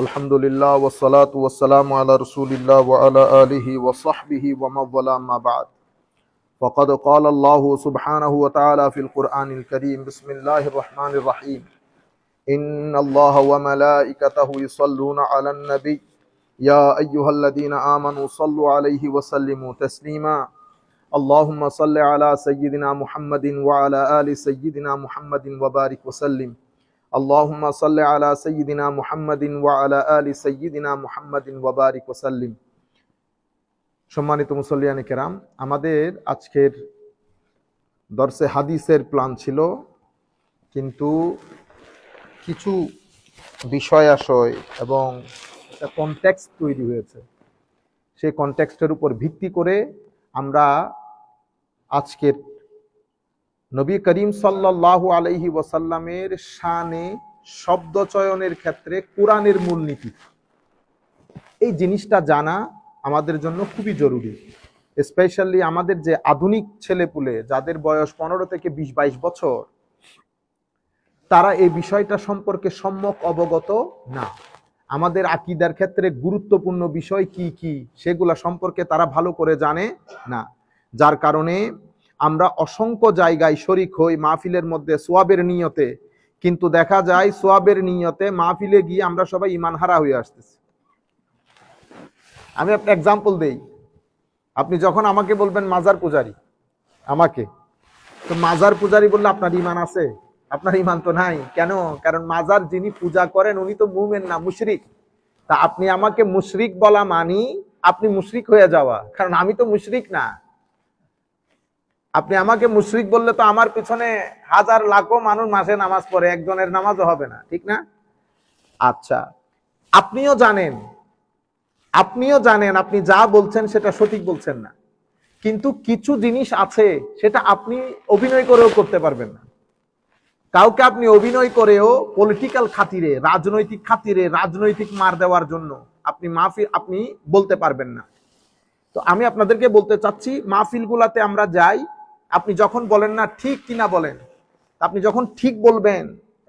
আলহামদুলিল্লাহ ওয়াসসালাতু ওয়াসসালামু আলা রাসূলিল্লাহ ওয়া আলা আলিহি ওয়া সাহবিহি ওয়া মান ওয়ালা আম্মা বা'দ ফাকাদ ক্বালা আল্লাহু সুবহানাহু ওয়া তাআলা ফিল কুরআনিল কারীম বিসমিল্লাহির রাহমানির রাহিম ইন্নাল্লাহা ওয়া মালাইকাতাহু ইউসাল্লুনা আলান নবী ইয়া আইয়ুহাল্লাযীনা আমানু সাল্লু আলাইহি ওয়া সাল্লিমু তাসলিমা আল্লাহুম্মা সাল্লি আলা সাইয়্যিদিনা মুহাম্মাদিন ওয়া আলা আলি সাইয়্যিদিনা মুহাম্মাদিন ওয়া বারিক ওয়া সাল্লিম আল্লাহুম্মা সাল্লি আলা সাইয়্যিদিনা মুহাম্মাদিন ওয়া আলা আলি সাইয়্যিদিনা মুহাম্মাদিন ওয়া বারিক ওয়া সাল্লিম। সম্মানিত মুসল্লিয়ানে কেরাম, আমাদের আজকের দর্সে হাদিসের প্ল্যান ছিল, কিন্তু কিছু বিষয় আশয় এবং একটা কনটেক্সট তৈরি হয়েছে। সেই কনটেক্সটের উপর ভিত্তি করে আমরা আজকের নবী করিম সাল্লাল্লাহু আলাইহি ওয়াসাল্লামের শানে শব্দ চয়নের ক্ষেত্রে কোরআনের মূলনীতি, এই জিনিসটা জানা আমাদের জন্য খুবই জরুরি। স্পেশালি আমাদের যে আধুনিক ছেলেপুলে, যাদের বয়স 15 থেকে 20-22 বছর, তারা এই বিষয়টা সম্পর্কে সম্যক অবগত না। আমাদের আকীদার ক্ষেত্রে গুরুত্বপূর্ণ বিষয় কি কি সেগুলা সম্পর্কে তারা ভালো করে জানে না, যার কারণে আমরা অসংখ্য জায়গায় শরিক হই মাহফিলের মধ্যে সোয়াবের নিয়তে, কিন্তু দেখা যায় সোয়াবের নিয়তে মাহফিলে গিয়ে আমরা সবাই ঈমান হারা হয়ে আসতেছি। আমি একটা এক্সাম্পল দেই। আপনি যখন আমাকে বলবেন মাজার পূজারি, আমাকে তো মাজার পূজারি বললে আপনার ঈমান আছে? আপনার ঈমান তো নাই। কেন? কারণ মাজার যিনি পূজা করেন উনি তো মুমিন না, মুশরিক। তা আপনি আমাকে মুশরিক বলা মানি আপনি মুশরিক হয়ে যাওয়া, কারণ আমি তো মুশরিক না। আপনি আমাকে মুশরিক বললে তো আমার পিছনে হাজার লাখো মানুষ মাসে নামাজ পড়ে, একজনের নামাজও হবে না, ঠিক না? আচ্ছা, আপনিও জানেন আপনি যা বলছেন সেটা সঠিক বলছেন না, কিন্তু কিছু জিনিস আছে সেটা আপনি অভিনয় করেও করতে পারবেন না। কাউকে আপনি অভিনয় করেও পলিটিক্যাল খাতিরে, রাজনৈতিক খাতিরে, রাজনৈতিক মার দেওয়ার জন্য আপনি বলতে পারবেন না। তো আমি আপনাদেরকে বলতে চাচ্ছি, মাহফিল গুলাতে আমরা যাই, আপনি যখন বলেন না ঠিক কিনা বলেন, আপনি যখন ঠিক বলবেন,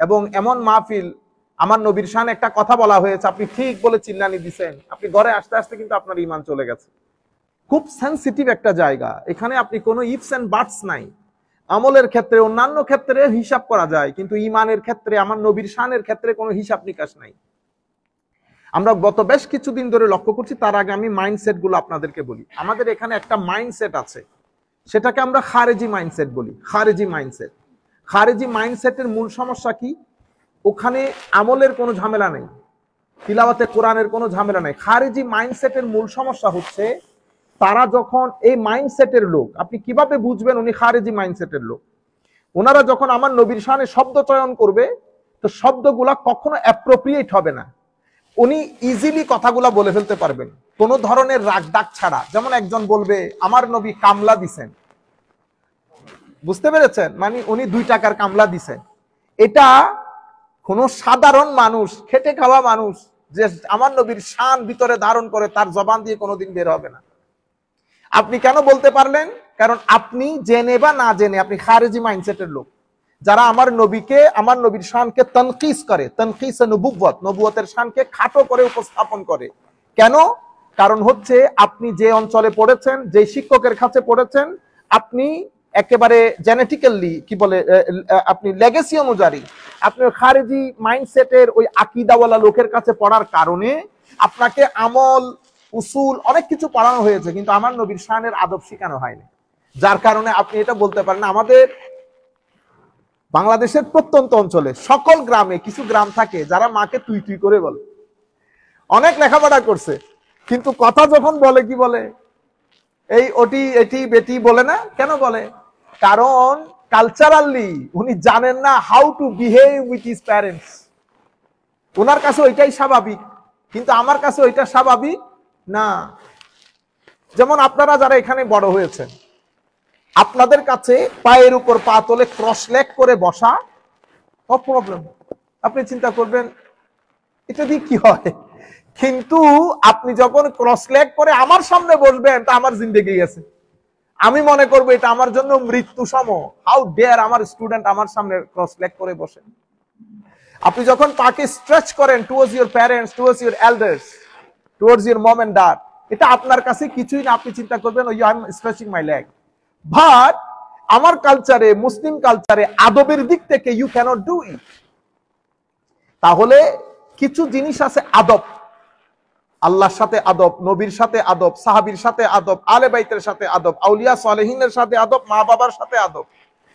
এবং এমন মাহফিল, আমার নবীর শানে একটা কথা বলা হয়েছে, আপনি ঠিক বলে চিল্লানি দিছেন, আপনি ঘরে আসতে আসতে কিন্তু আপনার ঈমান চলে গেছে। খুব সেনসিটিভ একটা জায়গা, এখানে আপনি কোনো ইফস এন্ড বাটস নাই। আমলের ক্ষেত্রে, অন্যান্য ক্ষেত্রে হিসাব করা যায়, কিন্তু ঈমানের ক্ষেত্রে, আমার নবীর শানের ক্ষেত্রে কোনো হিসাব নিকাশ নাই। আমরা গত বেশ কিছুদিন ধরে লক্ষ্য করছি। তার আগে আমি মাইন্ডসেট গুলো আপনাদেরকে বলি। আমাদের এখানে একটা মাইন্ডসেট আছে, সেটাকে আমরা খারেজি মাইন্ডসেট বলি। খারেজি মাইন্ডসেটের মূল সমস্যা কি? ওখানে আমলের কোনো ঝামেলা নেই, তিলাওয়াতে কোরআনের কোনো ঝামেলা নেই। খারেজি মাইন্ডসেটের মূল সমস্যা হচ্ছে, তারা যখন এই মাইন্ডসেটের লোক, আপনি কিভাবে বুঝবেন উনি খারেজি মাইন্ডসেটের লোক? ওনারা যখন আমার নবীর শানে শব্দ চয়ন করবে, তো শব্দগুলা কখনো অ্যাপ্রোপ্রিয়েট হবে না। উনি ইজিলি কথাগুলা বলে ফেলতে পারবেন কোনো ধরনের রাগ ডাক ছাড়া। যেমন একজন বলবে আমার নবী কামলা দিছেন, বুঝতে পেরেছেন? মানে উনি 2 টাকার কামলা দিছেন। এটা কোনো সাধারণ মানুষ, খেটে খাওয়া মানুষ যে আমার নবীর শান ভিতরে ধারণ করে, তার জবান দিয়ে কোনোদিন বের হবে না। আপনি কেন বলতে পারলেন? কারণ আপনি জেনে বা না জেনে আপনি খারেজি মাইন্ডসেটের লোক, যারা আমার নবীকে, আমার নবীর শানকে তানকিস করে, তানকিস নবুওয়াত, নবুয়তের শানকে খাটো করে উপস্থাপন করে। কেন? কারণ হচ্ছে আপনি যে অঞ্চলে পড়েছেন, যে শিক্ষকের কাছে পড়েছেন, আপনি একেবারে জেনেটিক্যালি কি বলে, আপনি লেগেসি অনুযায়ী আপনি খারেজি মাইন্ডসেটের ওই আকীদাওয়ালা লোকের কাছে পড়ার কারণে আপনাকে আমল, উসুল অনেক কিছু পড়ানো হয়েছে, কিন্তু আমার নবীর শানের আদব শেখানো হয়নি। যার কারণে আপনি এটা বলতে পারেন। আমাদের বাংলাদেশের প্রত্যন্ত অঞ্চলে সকল গ্রামে কিছু গ্রাম থাকে যারা মাকে তুই তুই করে বলে, অনেক লেখাপড়া করছে, কিন্তু কথা যখন বলে কি বলে, এই ওটি এটি বেটি বলে না। কেন বলে? কারণ কালচারালি উনি জানেন না how to behave with his parents. ওনার কাছে ওইটাই স্বাভাবিক, কিন্তু আমার কাছে ওইটা স্বাভাবিক না। যেমন আপনারা যারা এখানে বড় হয়েছেন, আপনাদের কাছে পায়ের উপর পা তোলে ক্রস লেগ করে বসা নো প্রবলেম, আপনি চিন্তা করবেন এটা দিয়ে কি হয়। কিন্তু আপনি যখন ক্রস লেগ করে আমার সামনে বসবেন, তা আমার জিন্দেগি গেছে। আমি মনে করবো এটা আমার জন্য মৃত্যু সম। হাউ ডেয়ার আমার স্টুডেন্ট আমার সামনে ক্রস লেগ করে বসে। আপনি যখন পাকে স্ট্রেচ করেন towards your parents, towards your elders, towards your mom and dad, এটা আপনার কাছে কিছুই না। আপনি চিন্তা করবেন ওই I am stretching my leg. But আমার কালচারে, মুসলিম কালচারে আদবের দিক থেকে ইউ ক্যানট ডু ইট। তাহলে কিছু জিনিস আছে আদব, আল্লাহর সাথে আদব, নবীর সাথে আদব, সাহাবীর সাথে আদব, আলে বাইতের সাথে আদব, আউলিয়া সালেহিনের সাথে আদব, মা বাবার সাথে আদব,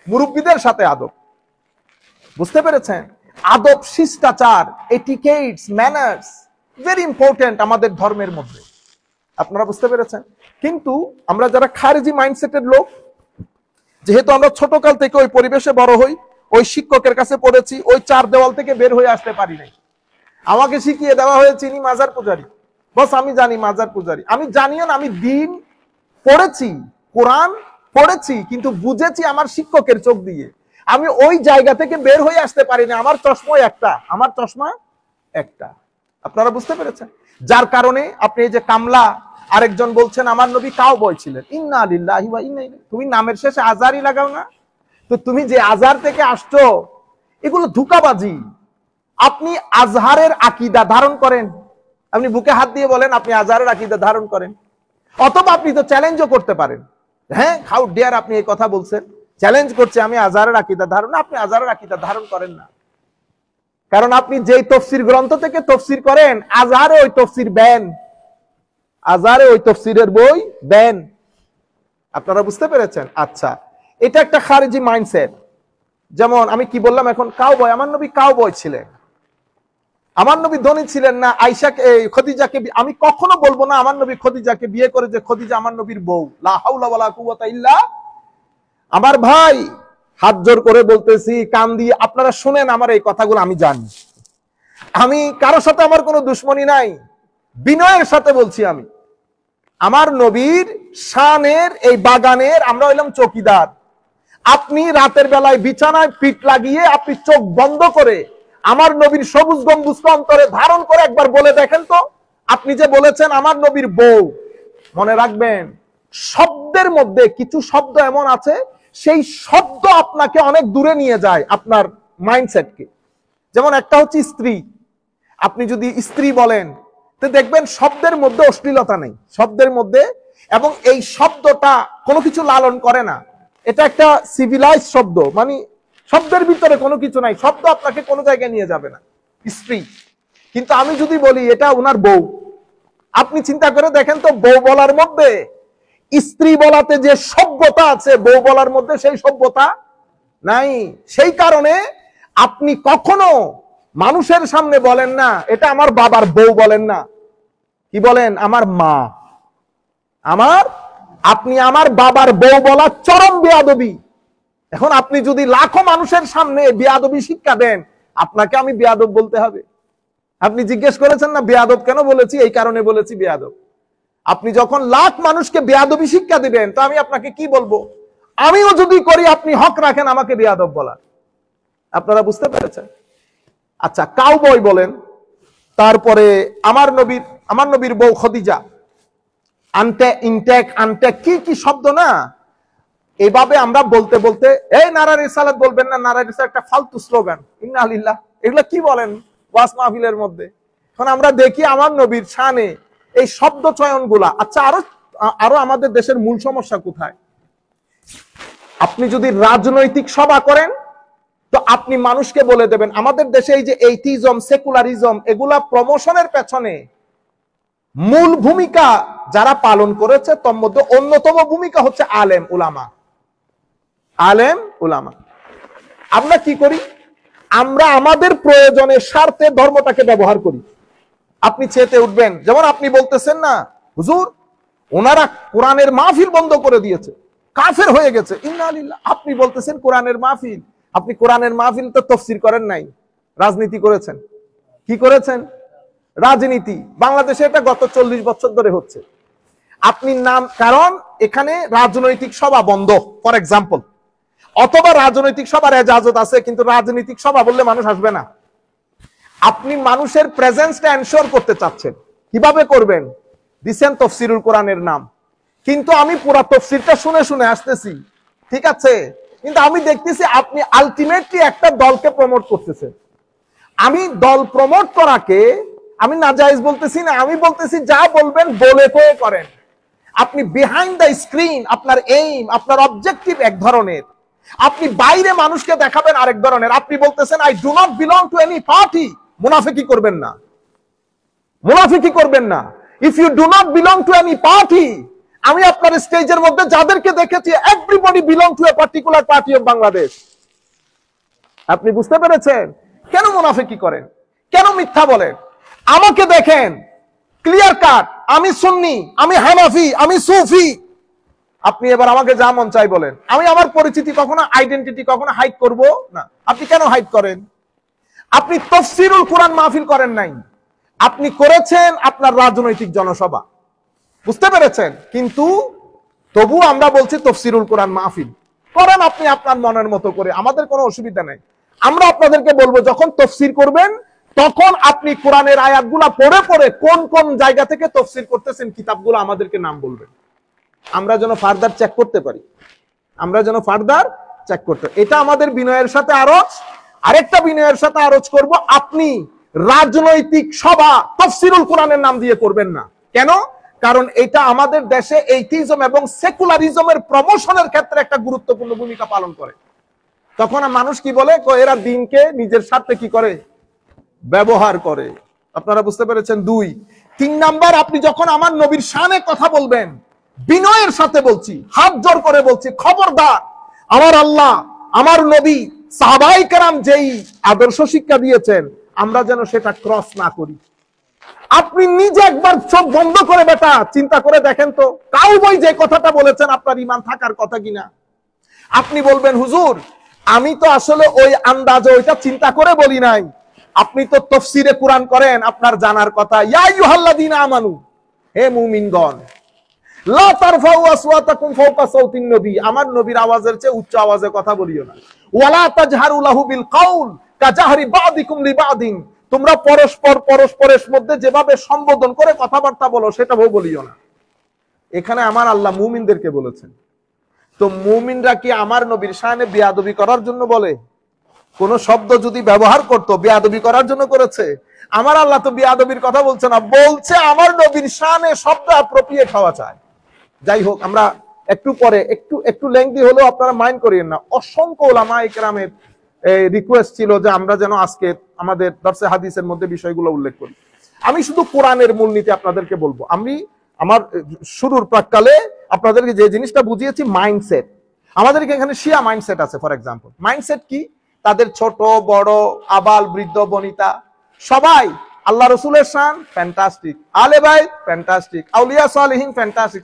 মুরব্বীদের সাথে আদব। বুঝতে পেরেছেন? আদব, শিষ্টাচার, এটিকেটস, ম্যানার্স ভেরি ইম্পর্টেন্ট আমাদের ধর্মের মধ্যে। আপনারা বুঝতে পেরেছেন? কিন্তু আমরা যারা খারিজি মাইন্ডসেটের লোক, যেহেতু আমরা ছোটকাল থেকে ওই পরিবেশে বড় হই, ওই শিক্ষকের কাছে পড়েছি, ওই চার দেওয়াল থেকে বের হয়ে আসতে পারি নাই। আমাকে শিখিয়ে দেওয়া হয়েছে ইনি মাজার পূজারী, বস আমি জানি মাজার পূজারী। আমি জানিও না, আমি দিন পড়েছি, কোরআন পড়েছি, কিন্তু বুঝেছি আমার শিক্ষকের চোখ দিয়ে। আমি ওই জায়গা থেকে বের হয়ে আসতে পারি না। আমার চশমা একটা, আমার চশমা একটা। আপনারা বুঝতে পেরেছেন? যার কারণে আপনি এই যে কামলা, আরেকজন বলছেন আমার নবী কাউবয় ছিলেন, ইন্না লিল্লাহি ওয়া ইন্না ইলাইহি। তুমি নামের শেষে আজারই লাগাও না? তো তুমি যে আজার থেকে আসছো, এগুলো ধোঁকাবাজি। আপনি আজহারের আকীদা ধারণ করেন, আপনি বুকে হাত দিয়ে বলেন আপনি আজহারের আকীদা ধারণ করেন। অথবা আপনি তো চ্যালেঞ্জও করতে পারেন, হ্যাঁ হাউ ডিয়ার আপনি এই কথা বলছেন, চ্যালেঞ্জ করছে আমি আজহারের আকীদা ধারণ। আপনি আজহারের আকীদা ধারণ করেন না, কারণ আপনি যেই তফসির গ্রন্থ থেকে তফসির করেন, আজহারে ওই তফসির ব্যান, আজহারে ওই তফসিরের বই ব্যান। আপনারা বুঝতে পেরেছেন? আচ্ছা, এটা একটা খারিজি মাইন্ডসেট। যেমন আমি কি বললাম এখন, কাউবয়, আমার নবী কাউবয় ছিলেন, আমার নবী ধনী ছিলেন না। আয়েশাকে, খদিজাকে, আমি কখনো বলবো না আমার নবী খদিজাকে বিয়ে করে যে খদিজা আমার নবীর বউ, লা হাওলা ওয়ালা কুওয়াতা ইল্লা। আমার ভাই হাত জোর করে বলতেছি, কান দিয়ে আপনারা শুনেন আমার এই কথাগুলো। আমি জানি আমি কারোর সাথে আমার কোনো দুশ্মনী নাই, বিনয়ের সাথে বলছি। আমি আমার নবীর শানের এই বাগানের আমরা হইলাম চৌকিদার। আপনি রাতের বেলায় বিছানায় পিঠ লাগিয়ে আপনি চোখ বন্ধ করে আমার নবীর সবুজ গম্বুজকে অন্তরে ধারণ করে একবার বলে দেখেন তো, আপনি যে বলেছেন আমার নবীর বউ, মনে রাখবেন শব্দের মধ্যে কিছু শব্দ এমন আছে, সেই শব্দ আপনাকে অনেক দূরে নিয়ে যায় আপনার মাইন্ডসেটকে। যেমন একটা হচ্ছে স্ত্রী, আপনি যদি স্ত্রী বলেন তো দেখবেন শব্দের মধ্যে অশ্লীলতা নেই, শব্দের মধ্যে, এবং এই শব্দটা কোনো কিছু লালন করে না। এটা একটা সিভিলাইজ শব্দ, মানে শব্দের ভিতরে কোনো কিছু নাই, শব্দ আপনাকে কোনো জায়গায় নিয়ে যাবে না, স্ত্রী। কিন্তু আমি যদি বলি এটা ওনার বউ, আপনি চিন্তা করে দেখেন তো, বউ বলার মধ্যে স্ত্রী বলাতে যে সভ্যতা আছে, বউ বলার মধ্যে সেই সভ্যতা নাই। সেই কারণে আপনি কখনো মানুষের সামনে বলেন না এটা আমার বাবার বউ, বলেন না, কি বলেন? আমার মা, আমার, আপনি আমার বাবার বউ বলা চরম বেয়াদবি। এখন আপনি যদি লাখো মানুষের সামনে বেয়াদবি শিক্ষা দেন, আপনাকে আমি বেয়াদব বলতে হবে? আপনি জিজ্ঞেস করেছেন না বেয়াদব কেন বলেছি? এই কারণে বলেছি বেয়াদব। আপনি যখন লাখ মানুষকে বেয়াদবি শিক্ষা দিবেন, তো আমি আপনাকে কি বলবো? আমিও যদি করি আপনি হক রাখেন আমাকে বেয়াদব বলার। আপনারা বুঝতে পেরেছেন? আচ্ছা, কাউবয় বলেন, তারপরে আমার নবীর বউ খদিজা, আনটেক কি কি শব্দ না, এভাবে আমরা বলতে বলতে, এই নারা রিসালাত বলবেন না, নারা রিসালাত একটা ফালতু স্লোগান, ইন্না লিল্লাহ, এগুলা কি বলেন ওয়াজ মাহফিলের মধ্যে? এখন আমরা দেখি আমার নবীর শানে এই শব্দ চয়ন গুলা। আচ্ছা, আরো আমাদের দেশের মূল সমস্যা কোথায়? আপনি যদি রাজনৈতিক সভা করেন, তো আপনি মানুষকে বলে দেবেন, আমাদের দেশে এই যে এইথিজম, সেকুলারিজম, এগুলা প্রমোশনের পেছনে মূল ভূমিকা যারা পালন করেছে, তোর মধ্যে অন্যতম ভূমিকা হচ্ছে আলেম উলামা। আলেম উলামা। আমরা কি করি? আমরা আমাদের প্রয়োজনের স্বার্থে ধর্মটাকে ব্যবহার করি। আপনি চেতে উঠবেন, যেমন আপনি বলতেছেন না হুজুর ওনারা কোরআনের মাহফিল বন্ধ করে দিয়েছে, কাফের হয়ে গেছে, ইন্না লিল্লাহ। আপনি বলতেছেন কোরআনের মাহফিল, আপনি কোরআনের মাহফিল তো তাফসীর করেন নাই, রাজনীতি করেছেন। কি করেছেন? রাজনীতি। বাংলাদেশে এটা গত 40 বছর ধরে হচ্ছে। আপনি নাম, কারণ এখানে রাজনৈতিক সভা বন্ধ, ফর এক্সাম্পল, অথবা রাজনৈতিক সভার এজাজত আছে, কিন্তু রাজনৈতিক সভা বললে মানুষ আসবে না। আপনি মানুষের প্রেজেন্সটা এনশোর করতে চাচ্ছেন, কিভাবে করবেন? দিছেন তাফসীরুল কোরআনের নাম, কিন্তু আমি পুরো তাফসীরটা শুনে শুনে আসতেছি, ঠিক আছে, কিন্তু আমি দেখতেছি আপনি আলটিমেটলি একটা দলকে প্রমোট করতেছেন। আমি দল প্রমোট করাকে আমি নাজায়েজ বলতেছি না, আমি বলতেছি যা বলবেন বলে কয়ে করেন। আপনি বিহাইন্ড দ্য স্ক্রিন আপনার এইম, আপনার অবজেক্টিভ এক ধরনের, আপনি বাইরে মানুষকে দেখাবেন আরেক ধরনের। আপনি বলতেছেন I do not belong to any party, মুনাফিকি করবেন না, মুনাফিকি করবেন না। If you do not belong to any party, আমি আপনার স্টেজের মধ্যে যাদেরকে দেখেছি everybody belong to a particular party of Bangladesh. আপনি বুঝতে পেরেছেন? কেন মুনাফিকি করেন, কেন মিথ্যা বলেন? আমাকে দেখেন ক্লিয়ার কাট, আমি সুন্নি, আমি হানাফি, আমি সুফি। আপনি এবার আমাকে যা মন চাই বলেন, আমি আমার পরিচিতি কখনো আইডেন্টিটি কখনো হাইড করব না। আপনি কেন হাইড করেন? আপনি তাফসীরুল কোরআন মাহফিল করেন নাই, আপনি করেছেন আপনার রাজনৈতিক জনসভা, বুঝতে পেরেছেন? কিন্তু তবু আমরা বলছি তাফসীরুল কোরআন মাহফিল করেন আপনি আপনার মনের মতো করে, আমাদের কোনো অসুবিধা নাই। আমরা আপনাদেরকে বলবো যখন তাফসীর করবেন তখন আপনি কোরআনের আয়াতগুলা পড়ে পড়ে কোন কোন জায়গা থেকে তাফসীর করতেছেন কিতাবগুলো আমাদেরকে নাম বলবেন, আমরা যেন ফার্দার চেক করতে পারি, আমরা যেন ফার্দার চেক করতে। এটা আমাদের বিনয়ের সাথে আরজ। আরেকটা বিনয়ের সাথে আরজ করব, আপনি রাজনৈতিক সভা তাফসীরুল কোরআনের নাম দিয়ে করবেন না। কেন? কারণ এটা আমাদের দেশে এইথিজম এবং সেকুলারিজমের প্রমোশনের ক্ষেত্রে একটা গুরুত্বপূর্ণ ভূমিকা পালন করে। তখন মানুষ কি বলে, এরা দিনকে নিজের স্বার্থে কি করে, ব্যবহার করে। আপনারা বুঝতে পেরেছেন? 2 3 নাম্বার, আপনি যখন আমার নবীর শানে কথা বলবেন, বিনয়ের সাথে বলছি, হাত জোর করে বলছি, খবরদার আমার আল্লাহ, আমার নবী, সাহাবায়ে কেরাম যেই আদর্শ শিক্ষা দিয়েছেন আমরা যেন সেটা ক্রস না করি। আপনি নিজে একবার চোখ বন্ধ করে বেটা চিন্তা করে দেখেন তো, কাউবয় যে কথাটা বলেছেন আপনার ঈমান থাকার কথা কিনা। আপনি বলবেন হুজুর আমি তো আসলে ওই আন্দাজে ওইটা চিন্তা করে বলি নাই, আপনি তো তাফসীরে কোরআন করেন, আপনার জানার কথা। ইয়া আইয়ুহাল্লাযীনা আমানু, হে মুমিনগণ, লা তারফাউ আসওয়াতাকুম ফাওকা সাওতিন নবী, আমার নবীর আওয়াজের চেয়ে উচ্চ আওয়াজে কথা বলিও না। ওয়ালা তাজহারু লাহু বিল কাউল কাজাহরি বাদিকুম লিবাদিন, তোমরা পরস্পরের মধ্যে যেভাবে সম্বোধন করে কথাবার্তা বলো সেটাও বলিও না। এখানে আমার আল্লাহ মুমিনদেরকে বলেছেন। তো মুমিনরা কি আমার নবীর শানে বেয়াদবি করার জন্য বলে? কোন শব্দ যদি ব্যবহার করতো বেয়াদবি করার জন্য করেছে? আমার আল্লাহ তো বেয়াদবির কথা বলছে না, বলছে আমার নবীর শানে শব্দ অ্যাপ্রোপ্রিয়েট হওয়া চাই। যাই হোক, আমরা একটু পরে একটু লেংথি হলেও আপনারা মাইন্ড করিয়েন না। অসংখ্য উলামায়ে কেরামের রিকোয়েস্ট ছিল যে আমরা যেন আজকে আমাদের দরসে হাদিসের মধ্যে বিষয়গুলো উল্লেখ করি। আমি শুধু কোরআনের মূলনীতি আপনাদেরকে বলবো। আমি আমার শুরুর প্রাককালে আপনাদেরকে যে জিনিসটা বুঝিয়েছি, মাইন্ডসেট। আমাদেরকে এখানে শিয়া মাইন্ডসেট আছে। ফর এক্সাম্পল, মাইন্ডসেট কি? তাদের ছোট বড় আবাল বৃদ্ধ বনিতা সবাই আল্লাহ রসুলের শান ফ্যান্টাস্টিক, আলে বাইত ফ্যান্টাস্টিক, আউলিয়া সালেহিন ফ্যান্টাস্টিক,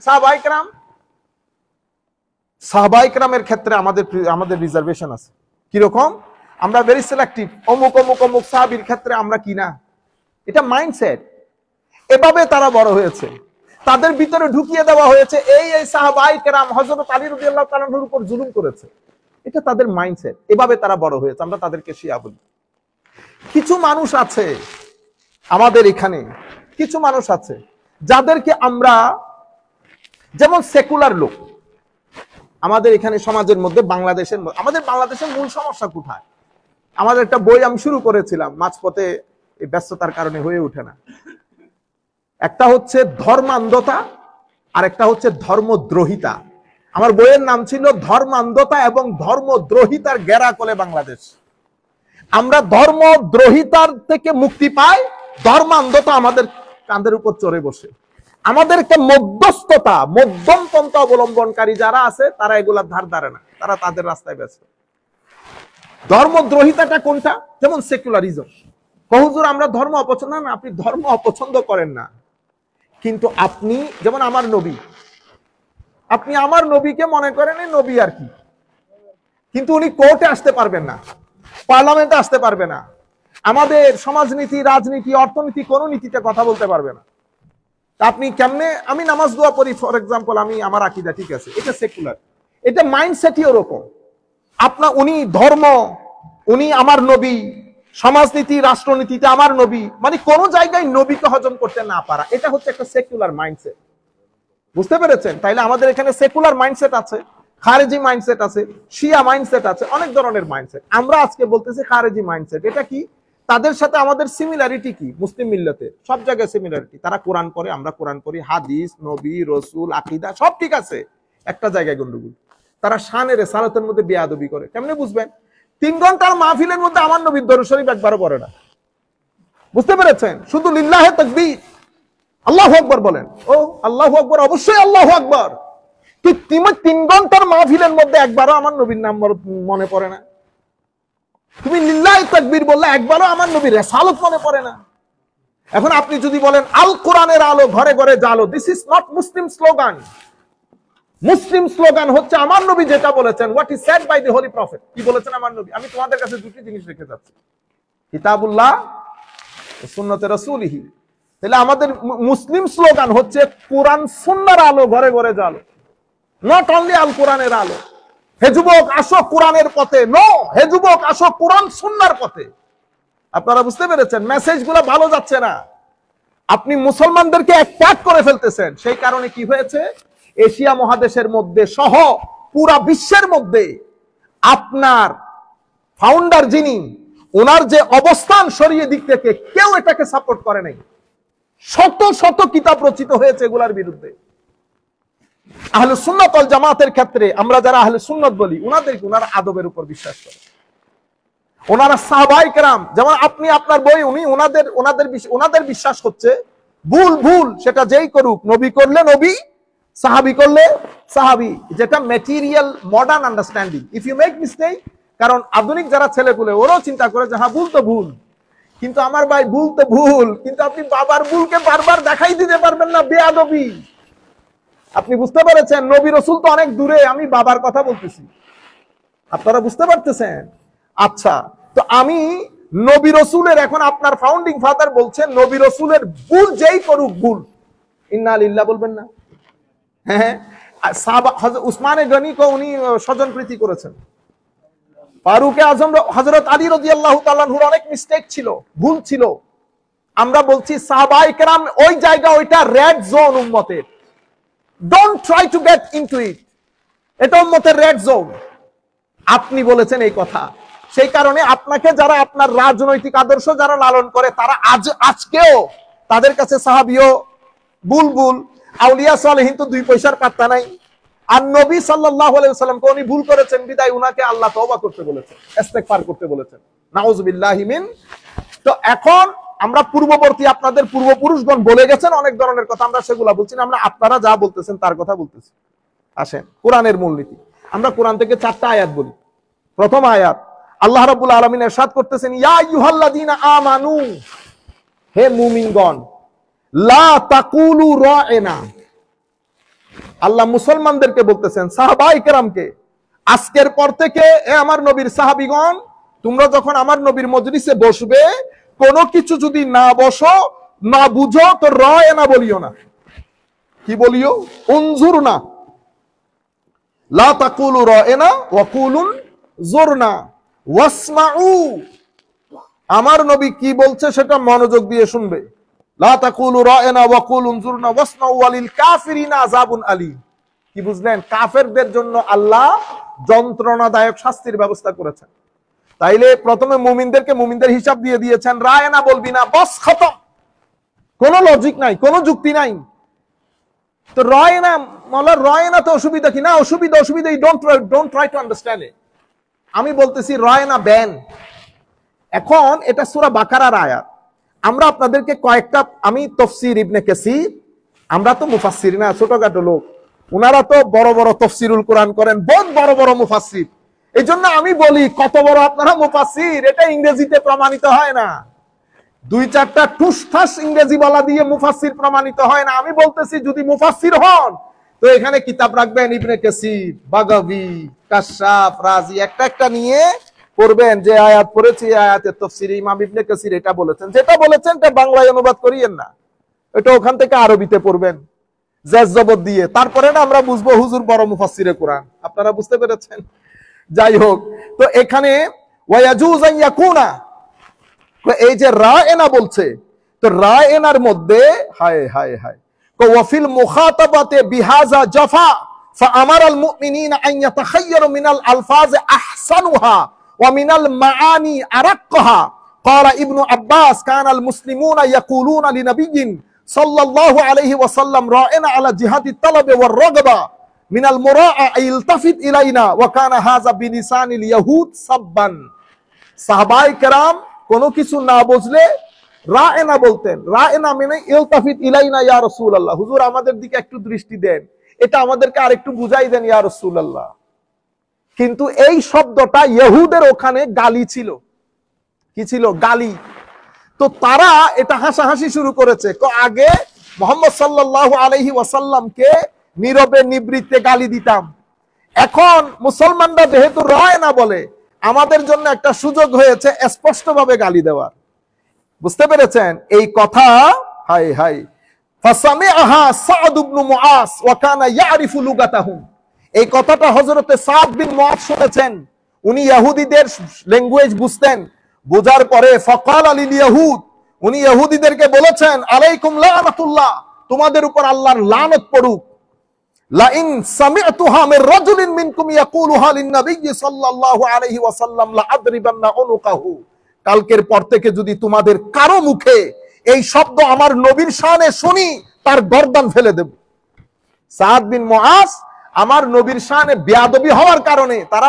সাহাবায়ে কেরামের ক্ষেত্রে আমাদের রিজার্ভেশন আছে। কিরকম? আমরা ভেরি সিলেক্টিভ, অমুক অমুক অমুক সাহাবীর ক্ষেত্রে আমরা কিনা। এটা মাইন্ডসেট। এভাবে তারা বড় হয়েছে, তাদের ভিতরে ঢুকিয়ে দেওয়া হয়েছে এই সাহাবায়ে কেরাম হযরত আলী রাদিয়াল্লাহু তাআলার উপর জুলুম করেছে। এটা তাদের মাইন্ডসেট, এভাবে তারা বড় হয়েছে, আমরা তাদেরকে শিয়া বলি। কিছু মানুষ আছে আমাদের এখানে, কিছু মানুষ আছে যাদেরকে আমরা, যেমন সেকুলার লোক আমাদের এখানে সমাজের মধ্যে, আমাদের বাংলাদেশের মূল সমস্যা কোথায়? আমাদের একটা বই আমি শুরু করেছিলাম, মাঝপথে এই ব্যস্ততার কারণে হয়ে ওঠে না। একটা হচ্ছে ধর্মান্ধতা আর একটা হচ্ছে ধর্মদ্রোহিতা। আমার বইয়ের নাম ছিল ধর্মান্ধতা এবং ধর্মদ্রোহিতার গেরাকলে বাংলাদেশ। আমরা ধর্মদ্রোহিতার থেকে মুক্তি পাই, ধর্মান্ধতা আমাদের কাঁধের উপর চড়ে বসে। আমাদের একটা মধ্যস্থতা, মধ্যমপন্থা অবলম্বনকারী যারা আছে তারা এগুলার ধার ধারে না, তারা তাদের রাস্তায় ব্যস্ত। ধর্মদ্রোহিতাটা কোনটা? যেমন সেকুলারিজম। হুজুর আমরা ধর্ম অপছন্দ না, আপনি ধর্ম অপছন্দ করেন না, কিন্তু আপনি যেমন আমার নবী, আপনি আমার নবীকে মনে করেন এই নবী আর কি, কিন্তু উনি কোর্টে আসতে পারবেন না, পার্লামেন্টে আসতে পারবে না, আমাদের সমাজনীতি, রাজনীতি, অর্থনীতি কোন নীতিতে কথা বলতে পারবে না। আপনি কেমনে? আমি নামাজ দোয়া পড়ি ফর এক্সাম্পল, আমি আমার আকীদা ঠিক আছে, এটা সেকুলার। এটা মাইন্ডসেটই ওরকম। উনি ধর্ম, উনি আমার নবী, সমাজনীতি রাষ্ট্রনীতিতে আমার নবী, মানে কোন জায়গায় নবীকে হজম করতে না পারা, এটা হচ্ছে একটা সেকুলার মাইন্ডসেট। বুঝতে পেরেছেন? তাইলে আমাদের এখানে সেকুলার মাইন্ডসেট আছে, খারেজি মাইন্ডসেট আছে, শিয়া মাইন্ডসেট আছে, অনেক ধরনের মাইন্ডসেট। আমরা আজকে বলতেছি খারেজি মাইন্ডসেট। এটা কি? তাদের সাথে আমাদের সিমিলারিটি কি? মুসলিম মিল্লাতে সব জায়গায় সিমিলারিটি। তারা কোরআন পড়ে, আমরা কোরআন পড়ি, হাদিস, নবী, রসুল, আকীদা সব ঠিক আছে, একটা জায়গায় গন্ডগোল। তারা শানের সালাতের মধ্যে বেয়াদবি করে। কেমনে বুঝবেন? 3 ঘন্টার মাহফিলের মধ্যে আমার নবীর দরুদ শরীফ একবারও পড়ে না। বুঝতে পেরেছেন? শুধু লিল্লাহে তাকবীর, আল্লাহু আকবার বলেন। ও আল্লাহু আকবার, অবশ্যই আল্লাহু আকবার। তুমি 3 ঘন্টার মাহফিলের মধ্যে একবারও আমার নবীর নাম মনে পড়ে না। তুমি লিল্লাহে তাকবীর বললে একবারও আমার নবীর রিসালাত মনে পড়ে না। এখন আপনি যদি বলেন আল কোরআনের আলো ঘরে ঘরে জালো, this is not Muslim slogan. Muslim slogan হচ্ছে আমার নবী যেটা বলেছেন, what is said by the holy prophet. কি বলেছেন আমার নবী? আমি তোমাদের কাছে দুটি জিনিস রেখে যাচ্ছি, কিতাবুল্লাহ ও সুন্নতে রাসূলিহি। তাহলে আমাদের মুসলিম স্লোগান হচ্ছে কোরআন সুন্নাহর আলো ঘরে ঘরে জালো, নট অনলি আল কোরআনের আলো। হে যুবক আসো কোরআনের পথে, নো, হে যুবক আসো কোরআন সুন্নাহর পথে। আপনারা বুঝতে পেরেছেন? মেসেজগুলো ভালো যাচ্ছে না, আপনি মুসলমানদেরকে অ্যাটাক করে ফেলতেছেন। সেই কারণে কি হয়েছে, এশিয়া মহাদেশের মধ্যে সহ পুরা বিশ্বের মধ্যে আপনার ফাউন্ডার যিনি, ওনার যে অবস্থান শরীয়ত দিক থেকে, কেউ এটাকে সাপোর্ট করে নাই। শত শত কিতাব রচিত হয়েছে এগুলার বিরুদ্ধে। আহলে সুন্নাত ওয়াল জামাতের ক্ষেত্রে আমরা যারা আহলে সুন্নাত বলি, ওনারা আদবের উপর বিশ্বাস করে। ওনারা সাহাবায়ে কেরাম, যেমন আপনি আপনার বই, উনি ওনাদের বিশ্বাস হচ্ছে ভুল সেটা যেই করুক, নবী করলে নবী, সাহাবী করলে সাহাবী, যেটা material modern understanding. If you make mistake, কারণ আধুনিক যারা ছেলেগুলো ওরাও চিন্তা করে যে হ্যাঁ ভুল তো ভুল, কিন্তু আমার ভাই ভুল তো ভুল, কিন্তু আপনি বাবার ভুলকে বারবার দেখাই দিতে পারবেন না, বেয়াদবি। আপনি বুঝতে পেরেছেন? নবী রাসূল তো অনেক দূরে, আমি বাবার কথা বলতেছি, আপনারা বুঝতে পারতেছেন? আচ্ছা, তো আমি নবী রাসূলের, এখন আপনার ফাউন্ডিং ফাদার বলছেন নবী রাসূলের ভুল যেই করুক ভুল, ইন্না লিল্লাহ বলবেন না? হ্যাঁ, উসমানে গনি কো উনি স্বজনপ্রীতি করেছেন। ফারুকে আজম হযরত আলী রাদিয়াল্লাহু তাআলা আনহুর অনেক মিস্টেক ছিল, ভুল ছিল। আমরা বলছি সাহাবায়ে কেরাম ওই জায়গা, ওইটা রেড জোন উম্মতের। Don't try to get into ইট, এটা উম্মতের রেড জোন। আপনি বলেছেন এই কথা, সেই কারণে আপনাকে যারা আপনার রাজনৈতিক আদর্শ যারা লালন করে, তারা আজকেও তাদের কাছে সাহাবীও বুলবুল, আউলিয়া সালেহিন তো 2 পয়সার পাত্তা নাই। আর নবী সাল্লাল্লাহু আলাইহি ওয়াসাল্লামকে উনি ভুল করেছেন বিদায় উনাকে আল্লাহ তওবা করতে বলেছেন, ইস্তেগফার করতে বলেছেন, নাউযুবিল্লাহি মিন। তো এখন আমরা পূর্ববর্তী, আপনাদের পূর্বপুরুষগণ বলে গেছেন অনেক ধরনের কথা, আমরা সেগুলা বলছি না, আমরা আপনারা যা বলতেছেন তার কথা বলতেছি। আসেন কোরআনের মূলনীতি। আমরা কোরআন থেকে 4টা আয়াত বলি। প্রথম আয়াত, আল্লাহ রাব্বুল আলামিন ইরশাদ করতেছেন, ইয়া আইয়ুহাল্লাযীনা আমানু, হে মুমিনগণ, লা তাকুলু রা'না। আল্লাহ মুসলমানদেরকে বলতেছেন, সাহাবায়ে কেরামকে, আজকের পর থেকে এ আমার নবীর সাহাবীগণ, তোমরা যখন আমার নবীর মজলিসে বসবে, কোনো কিছু যদি না বসো, না বুঝো, তো রা'না বলিও না। কি বলিও? উনজুরনা, লা তাকুলু রা'না ওয়া কুলুন জুরনা ওয়াসমাউ। আমার নবী কি বলছে সেটা মনোযোগ দিয়ে শুনবে। লা তাকুলু রা'না ওয়া কুলু উনজুরনা ওয়াসমাউ ওয়ালিল কাফিরিনা আযাবুন আলীম। কি বুঝলেন? কাফেরদের জন্য আল্লাহ যন্ত্রণাদায়ক শাস্তির ব্যবস্থা করেছেন। তাইলে প্রথমে মুমিনদেরকে মুমিনদের হিসাব দিয়ে দিয়েছেন, রা'না বলবি না, বস খতম, কোনো লজিক নাই, কোনো যুক্তি নাই। তো রা'না মাওলা, রা'না তো অসুবিধা কি? না, অসুবিধা you don't try to understand it. আমি বলতেছি রা'না ব্যান। এখন এটা সূরা বাকারার আয়াত। আমরা আপনাদেরকে কয়েকটা, আমি তাফসীর ইবনে কাসীর, আমরা তো মুফাসসির না, ছোটখাটো লোক, ওনারা তো বড় বড় তাফসীরুল কোরআন করেন, বহুত বড় বড় মুফাসসির। এই জন্য আমি বলি, কত বড় আপনারা মুফাসসির, এটা ইংরেজিতে প্রমাণিত হয় না। 2-4টা ঠুসঠাস ইংরেজি বলা দিয়ে মুফাসসির প্রমাণিত হয় না। আমি বলতেছি যদি মুফাসসির হন, তো এখানে কিতাব রাখবেন, ইবনে কাসীর, বাগাবী, কাশাফ, রাজি, একটা নিয়ে পড়বেন, যে আয়াত পড়েছি আয়াতের তাফসীরে ইমাম ইবনে কাসীর এটা বলেছেন, যেটা বলেছেন এটা বাংলায় অনুবাদ করিয়েন না, এটা ওখান থেকে আরবিতে পড়বেন জেজ জবর দিয়ে, তারপরে না আমরা বুঝবো হুজুর বড় মুফাসসিরে কোরআন। আপনারা বুঝতে পেরেছেন? যাই হোক, তো এখানে ওয়ায়াজুজ আন ইয়াকুনা, এই যে রা'না বলছে, তো রা'নার মধ্যে হায় হায় হায়, ওয়াফিল মুখাতাবাতে বিহাযা জাফা ফাআমারাল মুমিনিনা আন ইয়াতাখায়্যারু মিনাল আলফাজ আহসানুহা ওয়া মিনাল মাআনি আরাক্কাহা قال ابن عباس كان المسلمون يقولون لنبي صلى الله عليه وسلم رائنا على جهاد الطلب والرغبة من المراءة يلتفت إلينا وكان هذا بلسان اليهود سبا সাহাবায়ে কেরাম কোনো কিছু না বুঝলে রায়না বলতেন। রায়না মানে ইলতাফিত ইলাইনা ইয়া রাসূলুল্লাহ, হুজুর আমাদের দিকে একটু দৃষ্টি দেন, এটা আমাদেরকে আরেকটু বুঝাই দেন ইয়া রাসূলুল্লাহ। কিন্তু এই শব্দটা ইহুদের ওখানে গালি ছিল। কি ছিল? গালি। তো তারা এটা হাসাহাসি শুরু করেছে। আগে মুহাম্মদ সাল্লাল্লাহু আলাইহি ওয়াসাল্লামকে নীরবে নিবৃত্তে গালি দিতাম, এখন মুসলমানরা যেহেতু রায়না বলে আমাদের জন্য একটা সুযোগ হয়েছে স্পষ্টভাবে গালি দেওয়ার। বুঝতে পেরেছেন এই কথা? হাই হাই। ফাসামিআহা সাদ ইবনে মুআজ ওয়া কানা ইয়ারিফু লুগাতাহুম। এই কথাটা হযরতে সাদ বিন মুআজ শুনেছেন, উনি ইহুদিদের ল্যাঙ্গুয়েজ বুঝতেন। বোঝার পরে ফাকাল লিল ইয়াহুদ, উনি ইহুদিদেরকে বলেছেন আলাইকুম লানাতুল্লাহ, তোমাদের উপর আল্লাহর লানত পড়ুক। লা ইন সামি'তুহা মির রাজুলিন মিনকুম ইয়াকুলুহা লিন নবী সাল্লাল্লাহু আলাইহি ওয়াসাল্লাম লা আদরিবান্না উনুকাহু। কালকের পর থেকে যদি তোমাদের কারো মুখে এই শব্দ আমার নবীর শানে শুনি, তার গর্দান ফেলে দেব। সাদ বিন মুআজ আমার নবীর শানে বেয়াদবি হওয়ার কারণে তারা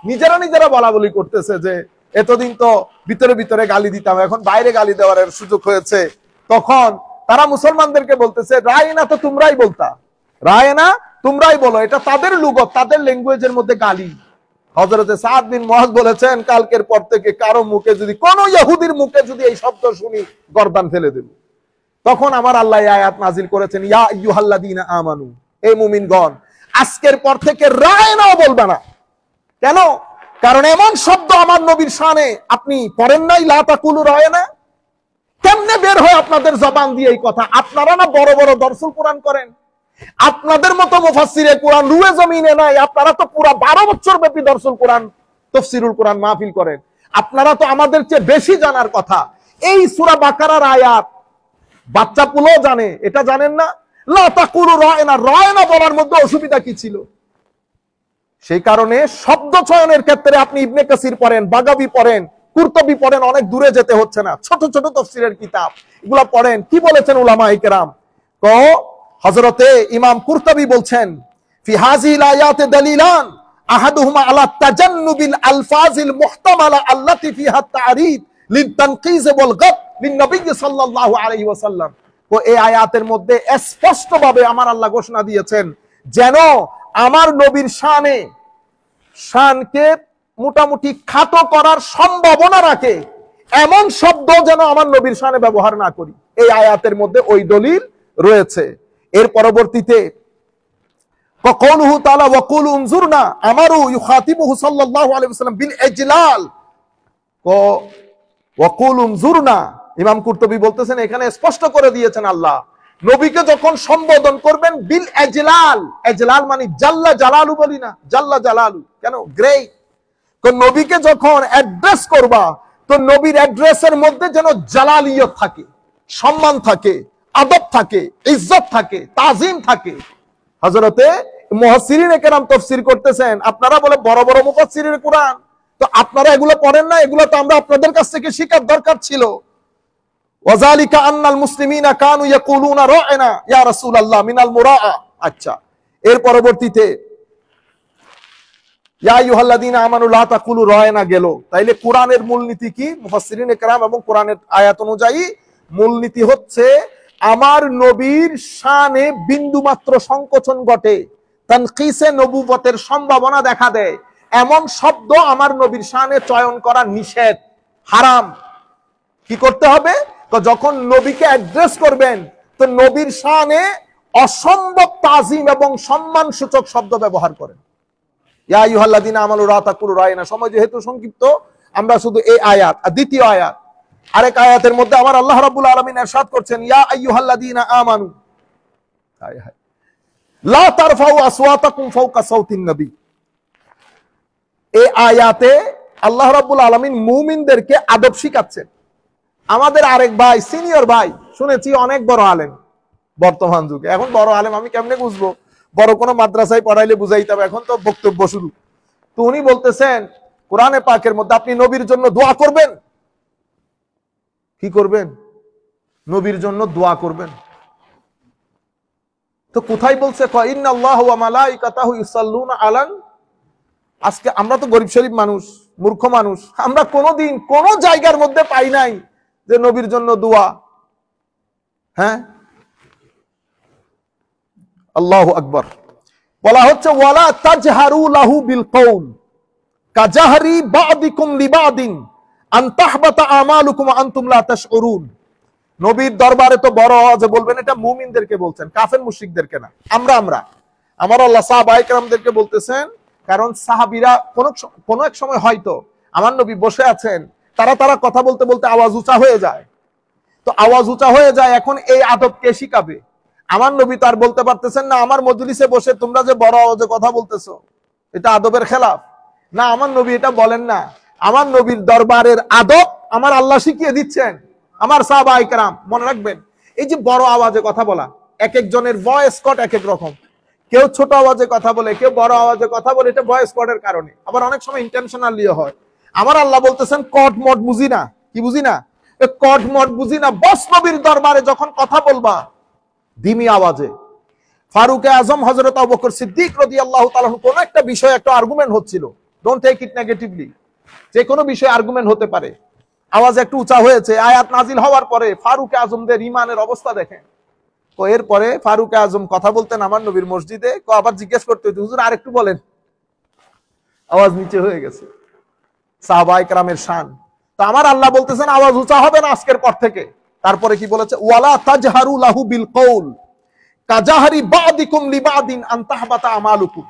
নিজেরা বলা বলি করতেছে যে এতদিন তো ভিতরে ভিতরে গালি দিতাম, এখন বাইরে গালি দেওয়ার সুযোগ হয়েছে। তখন তারা মুসলমানদেরকে বলতেছে রায়না তো তোমরাই বলতা, রায়না তোমরাই বলো, এটা তাদের লুগত, তাদের ল্যাঙ্গুয়েজের মধ্যে গালি। হযরতে সাদ বিন মুআজ বলেছেন কালকের পর থেকে কারো মুখে যদি, কোন ইহুদির মুখে যদি এই শব্দ শুনি গর্দান ফেলে দেব। তখন আমার আল্লাহ আয়াত নাজিল করেছেন ইয়া আইয়ুহাল্লাযীনা আমানু, এই মুমিনগণ আজকের পর থেকে রায়নাও বলবে না। কেন? কারণ এমন শব্দ আমার নবীর শানে আপনি পড়েন নাই, লা তাকুলু রায়না। কেমনে বের হয় আপনাদের জবান দিয়ে এই কথা? আপনারা না বড় বড় দরসুল কোরআন করেন, আপনাদের মতো মুফাসসিরে কোরআন রুয়ে জমিনে নাই। আপনারা তো পুরো 12 বছর ব্যাপী দরসুল কোরআন, তাফসীরুল কোরআন মাহফিল করেন, আপনারা তো আমাদের চেয়ে বেশি জানার কথা। এই সূরা বাকারার আয়াত বাচ্চা পুলো জানে, এটা জানেন না? লা তাকুলু রায়না, রায়না বলার মধ্যে অসুবিধা কি ছিল? সেই কারণে শব্দ চয়নের ক্ষেত্রে আপনি ইবনে কাসির পড়েন, বাগাবী পড়েন, কুরতুবী পড়েন, অনেক দূরে যেতে হচ্ছে না। ছোট ছোট তাফসীরের কিতাব এগুলা পড়েন, কি বলেছেন উলামায়ে কেরাম। তো হযরতে ইমাম কুরতুবী বলছেন ফি হাযিহিল আয়াতে দালিলান আহাদুহুমা আলা তাজান্নুবিল আলফাজিল মুহতামালা আল্লাতী ফিহা তা'রিদ লিতানকিজ ওয়াল গাদ লিন নবী সাল্লাল্লাহু আলাইহি ওয়াসাল্লাম। তো এই আয়াতের মধ্যে স্পষ্টভাবে আমার আল্লাহ ঘোষণা দিয়েছেন যেন আমার নবীর শানকে মোটামুটি খাটো করার সম্ভাবনা রাখে এমন শব্দ যেন আমার নবীর শানে ব্যবহার না করি। এই আয়াতের মধ্যে ওই দলিল রয়েছে। এর পরবর্তীতে কওলুহু তাআলা ওয়াকুল উনজুরনা আমারু ইউখাতিবুহু সাল্লাল্লাহু আলাইহি ওয়াসাল্লাম বিল ইজলাল। ওয়াকুল উনজুরনা, ইমাম কুরতুবী বলতেছেন এখানে স্পষ্ট করে দিয়েছেন আল্লাহ নবীকে যখন সম্বোধন করবেন বিল ইজলাল। ইজলাল মানে জাল্লা জালালু, বলি না জাল্লা জালালু, কেন গ্রেট। তো নবীকে যখন অ্যাড্রেস করবা, তো নবীর অ্যাড্রেসের মধ্যে যেন জালালিয়ত থাকে, সম্মান থাকে, আদব থাকে, ইজ্জত থাকে, তাজিম থাকে। হযরতে মুফাসসিরিনে কেরাম তাফসীর করতেছেন, আপনারা বলে বড় বড় মুফাসসিরিনে কোরআন, তো আপনারা এগুলো পড়েন না? এগুলো তো আমরা আপনাদের কাছ থেকে শেখার দরকার ছিল। ওয়াযালিকা আন্নাল মুসলিমিনা কানু ইয়াকুলুনা রা'না ইয়া রাসূলুল্লাহ মিনাল মুরাআ। আচ্ছা, এর পরবর্তীতে ইয়া আইয়ুহাল্লাযীনা আমানু লা তাকুলু রা'না গেল। তাইলে কোরআনের মূলনীতি কি? মুফাসসিরিনে কেরাম এবং কোরআনের আয়াত অনুযায়ী মূলনীতি হচ্ছে আমার নবীর শানে বিন্দুমাত্র সংকোচন ঘটে, তানকিসে নবুবতের সম্ভাবনা দেখা দেয় এমন শব্দ আমার নবীর শানে চয়ন করা নিষেধ, হারাম। কি করতে হবে? তো যখন নবীকে অ্যাড্রেস করবেন, তো নবীর শানে অসম্ভব তাজিম এবং সম্মান সূচক শব্দ ব্যবহার করেন। ইয়া আইয়ুহাল্লাযীনা আমানু লা তাকুলু রা'না। সময় যেহেতু সংক্ষিপ্ত, আমরা শুধু এই আয়াত আর দ্বিতীয় আয়াত, আরেক আয়াতের মধ্যে আমার আল্লাহ রাব্বুল আলামিন ইরশাদ করছেন ইয়া আইয়ুহাল্লাযীনা আমানু লা তারফাউ আসওয়াতাকুম ফাওকা সাওতিন নবী। এই আয়াতে আল্লাহ রাব্বুল আলামিন মুমিনদেরকে আদব শিখাচ্ছেন। আমাদের আরেক ভাই, সিনিয়র ভাই, শুনেছি অনেক বড় আলেম বর্তমান যুগে। এখন বড় আলেম আমি কেমনে বুঝবো? বড় কোনো মাদ্রাসায় পড়াইলে বুঝাইতে হবে, এখন তো বক্তব্য শুরু। তো উনি বলতেছেন কোরআনে পাকের মধ্যে আপনি নবীর জন্য দোয়া করবেন। কি করবেন? নবীর জন্য দোয়া করবেন। তো কোথায় বলছে ইন্নাল্লাহু ওয়া মালাইকাতাহু ইউসাল্লুনা আলান। আজকে আমরা তো গরিব শরীফ মানুষ, মূর্খ মানুষ, আমরা কোনোদিন কোন জায়গার মধ্যে পাই নাই যে নবীর জন্য দোয়া। হ্যাঁ, আল্লাহু আকবার। বলা হচ্ছে ওয়ালা তাজহারু লাহু বিল কওল কাজাহরি বাদিকুম লিবাদিন আন তাহবাতা আমালুকুম ওয়া আনতুম লা তাশউরুন। নবীর দরবারে তো বড় আওয়াজে বলবেন, এটা মুমিনদেরকে বলছেন, কাফের মুশরিকদেরকে না। আমার আল্লাহ সাহাবায়ে কেরামদেরকে বলতেছেন, কারণ সাহাবীরা কোন এক সময় হয়তো আমার নবী বসে আছেন, তারা কথা বলতে বলতে আওয়াজ উঁচা হয়ে যায়। তো আওয়াজ উঁচা হয়ে যায়, এখন এই আদব কে শিখাবে? আমার নবী তো আর বলতে পারতেছেন না আমার মজলিসে বসে তোমরা যে বড় আওয়াজে কথা বলতেছো এটা আদবের খেলাফ। না, আমার নবী এটা বলেন না। আমার নবীর দরবারের আদব আমার আল্লাহ শিখিয়ে দিচ্ছেন। আমার সাহাবায়ে কেরাম মনে রাখবেন, এই যে বড় আওয়াজে কথা বলা, এক একজনের ভয়েস কট এক এক রকম। কেউ ছোট আওয়াজে কথা বলে, কেউ বড় আওয়াজে কথা বলে, এটা ভয়েস কটের কারণে। আবার অনেক সময় ইন্টেনশনালিও হয়। আমার আল্লাহ বলতেছেন কট মট বুঝি না। কি বুঝি না? কট মট বুঝি না। বস নবীর দরবারে যখন কথা বলবা ধিমি আওয়াজে। ফারুক আজম হযরত আবু বকর সিদ্দিক রাদিয়াল্লাহু তাআলা কোন একটা বিষয় একটা আর্গুমেন্ট হচ্ছিল, ডোন্ট টেক ইট নেগেটিভলি, যে কোনো বিষয় আর্গুমেন্ট হতে পারে, আওয়াজ একটু উঁচা হয়েছে, আয়াত নাজিল হওয়ার পরে ফারুক আজমদের ঈমানের অবস্থা দেখেন। তো এরপরে ফারুক আজম কথা বলতেন আমার নবীর মসজিদে, আবার জিজ্ঞেস করতে হতো হুজুর আরেকটু বলেন, আওয়াজ নিচে হয়ে গেছে। সাহাবায়ে কেরামের শান। তো আমার আল্লাহ বলতেছেন আওয়াজ উঁচা হবে না আজকের পর থেকে। তারপরে কি বলেছে? ওয়ালা তাজহারু লাহু বিল কওল কাজাহরি বাদিকুম লিবাদিন আন তাহবাতা আমালুকুম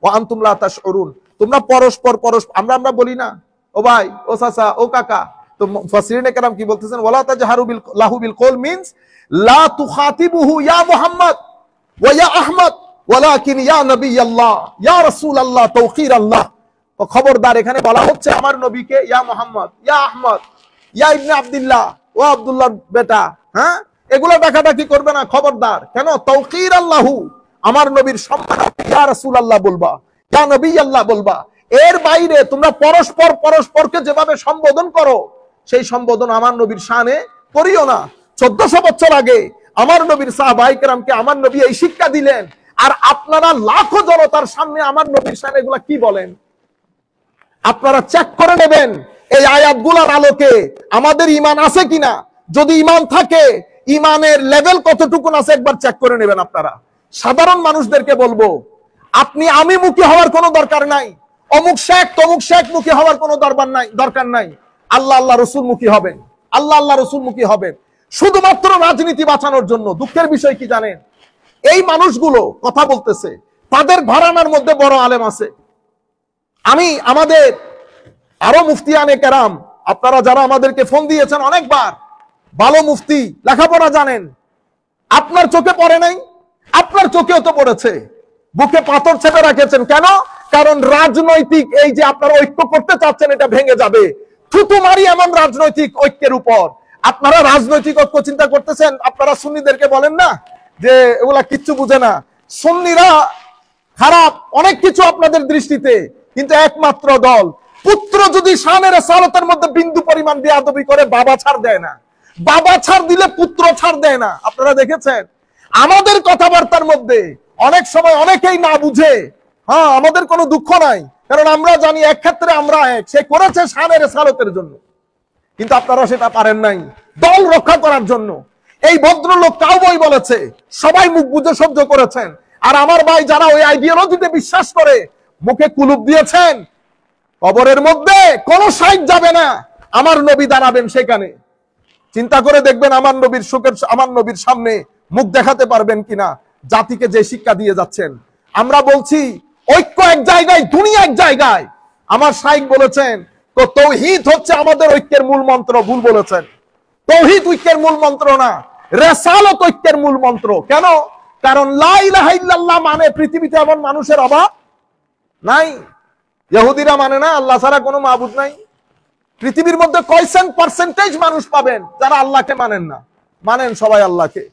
ওয়া আনতুম লা তাশউরুন। তোমরা পরস্পর আমরা বলি না ও ভাই, ও চাচা, ও কাকা। তো মুফাসসিরিনে কেরাম কি বলতেছেন? ওয়ালা তাজহারু লাহু বিল কওল মিন্স লা তুখাতিবুহু ইয়া মুহাম্মদ ওয়া ইয়া আহমদ ওয়ালাকিন ইয়া নবিয়াল্লাহ ইয়া রাসূলুল্লাহ তাওকীরাল্লাহ। তো খবরদার, এখানে বলা হচ্ছে আমার নবীকে ইয়া মুহাম্মদ, ইয়া আহমদ, ইয়া ইবনে আব্দুল্লাহ, ও আব্দুল্লাহর বেটা। হ্যাঁ, এগুলো ডাকাডাকি করবে না, খবরদার। কেন? তাওকীরাল্লাহু, আমার নবীর সম্মান ইয়া রাসূলুল্লাহ বলবা, ইয়া নবিয়াল্লাহ বলবা। এর বাইরে তোমরা পরস্পরকে যেভাবে সম্বোধন করো সেই সম্বোধন আমার নবীর শানে করিও না। 1400 বছর আগে আমার নবীর সাহাবায়ে কেরামকে আমার নবী এই শিক্ষা দিলেন, আর আপনারা লাখো জনতার সামনে আমার নবীর শানে এগুলা কি বলেন? আপনারা চেক করে নেবেন এই আয়াতগুলোর আলোকে আমাদের ঈমান আছে কিনা। যদি ঈমান থাকে, ঈমানের লেভেল কতটুকু আছে একবার চেক করে নেবেন আপনারা। সাধারণ মানুষদেরকে বলবো, আপনি আমি মুখী হওয়ার কোনো দরকার নাই, অমুক শেখ তমুক শেখ মুখী হওয়ার কোনো দরকার নাই। আল্লাহ রসুল মুখী হবেন, আল্লাহ রসুল মুখী হবেন, শুধুমাত্র রাজনীতি বাঁচানোর জন্য। দুঃখের বিষয় কি জানেন? এই মানুষগুলো কথা বলতেছে, তাদের ঘরানার মধ্যে বড় আলেম আছে। আমাদের আরো মুফতিয়ানে কেরাম, আপনারা যারা আমাদেরকে ফোন দিয়েছেন অনেকবার, ভালো মুফতি, লেখাপড়া জানেন, আপনার চোখে পড়ে নাই? আপনার চোখেও তো পড়েছে। বুকে পাথর চেপে রাখেছেন কেন? কারণ রাজনৈতিক এই যে আপনারা ঐক্য করতে চাচ্ছেন, এটা ভেঙে যাবে। থুতু মারি এমন রাজনৈতিক ঐক্যের উপর। আপনারা রাজনৈতিক ঐক্য চিন্তা করতেছেন, আপনারা সুন্নিদেরকে বলেন না যে এগুলা কিচ্ছু বুঝে না, সুন্নিরা খারাপ, অনেক কিছু আপনাদের দৃষ্টিতে, কিন্তু একমাত্র দল পুত্র যদি শানের সালাতের মধ্যে বিন্দু পরিমাণ বেয়াদবি করে, বাবা ছাড় দেয় না। বাবা ছাড় দিলে পুত্র ছাড় দেয় না। আপনারা দেখেছেন আমাদের কথাবার্তার মধ্যে অনেক সময় অনেকেই না বুঝে। হ্যাঁ, আমাদের কোনো দুঃখ নাই, কারণ আমরা জানি এক ক্ষেত্রে আমরা এক, সে করেছে শানের সালাতের জন্য, কিন্তু আপনারা সেটা পারেন নাই দল রক্ষা করার জন্য। এই ভদ্রলোক কাউবয় বলেছে, সবাই মুখ বুঝে সহ্য করেছেন। আর আমার ভাই যারা ওই আইডিওলজিতে বিশ্বাস করে মুখে কুলুপ দিয়েছেন, কবরের মধ্যে কোন সাইড যাবে না, আমার নবী দাঁড়াবেন সেখানে। চিন্তা করে দেখবেন আমার নবীর সামনে মুখ দেখাতে পারবেন কিনা, জাতিকে যে শিক্ষা দিয়ে যাচ্ছেন। আমরা বলছি ঐক্য এক জায়গায়, দুনিয়া এক জায়গায়। আমার শাইখ বলেছেন তাওহীদ হচ্ছে আমাদের ঐক্যের মূল মন্ত্র। ভুল বলেছেন, তাওহীদ ঐক্যের মূল মন্ত্র না, রিসালাত ঐক্যের মূল মন্ত্র। কেন? কারণ লা ইলাহা ইল্লাল্লাহ মানে পৃথিবীতে এমন মানুষের অভাব নাই। ইহুদিরা মানে না আল্লাহ ছাড়া কোনো মাবুদ নাই। পৃথিবীর মধ্যে কয়সেন পার্সেন্টেজ মানুষ পাবেন যারা আল্লাহকে মানেন না? মানেন সবাই আল্লাহকে।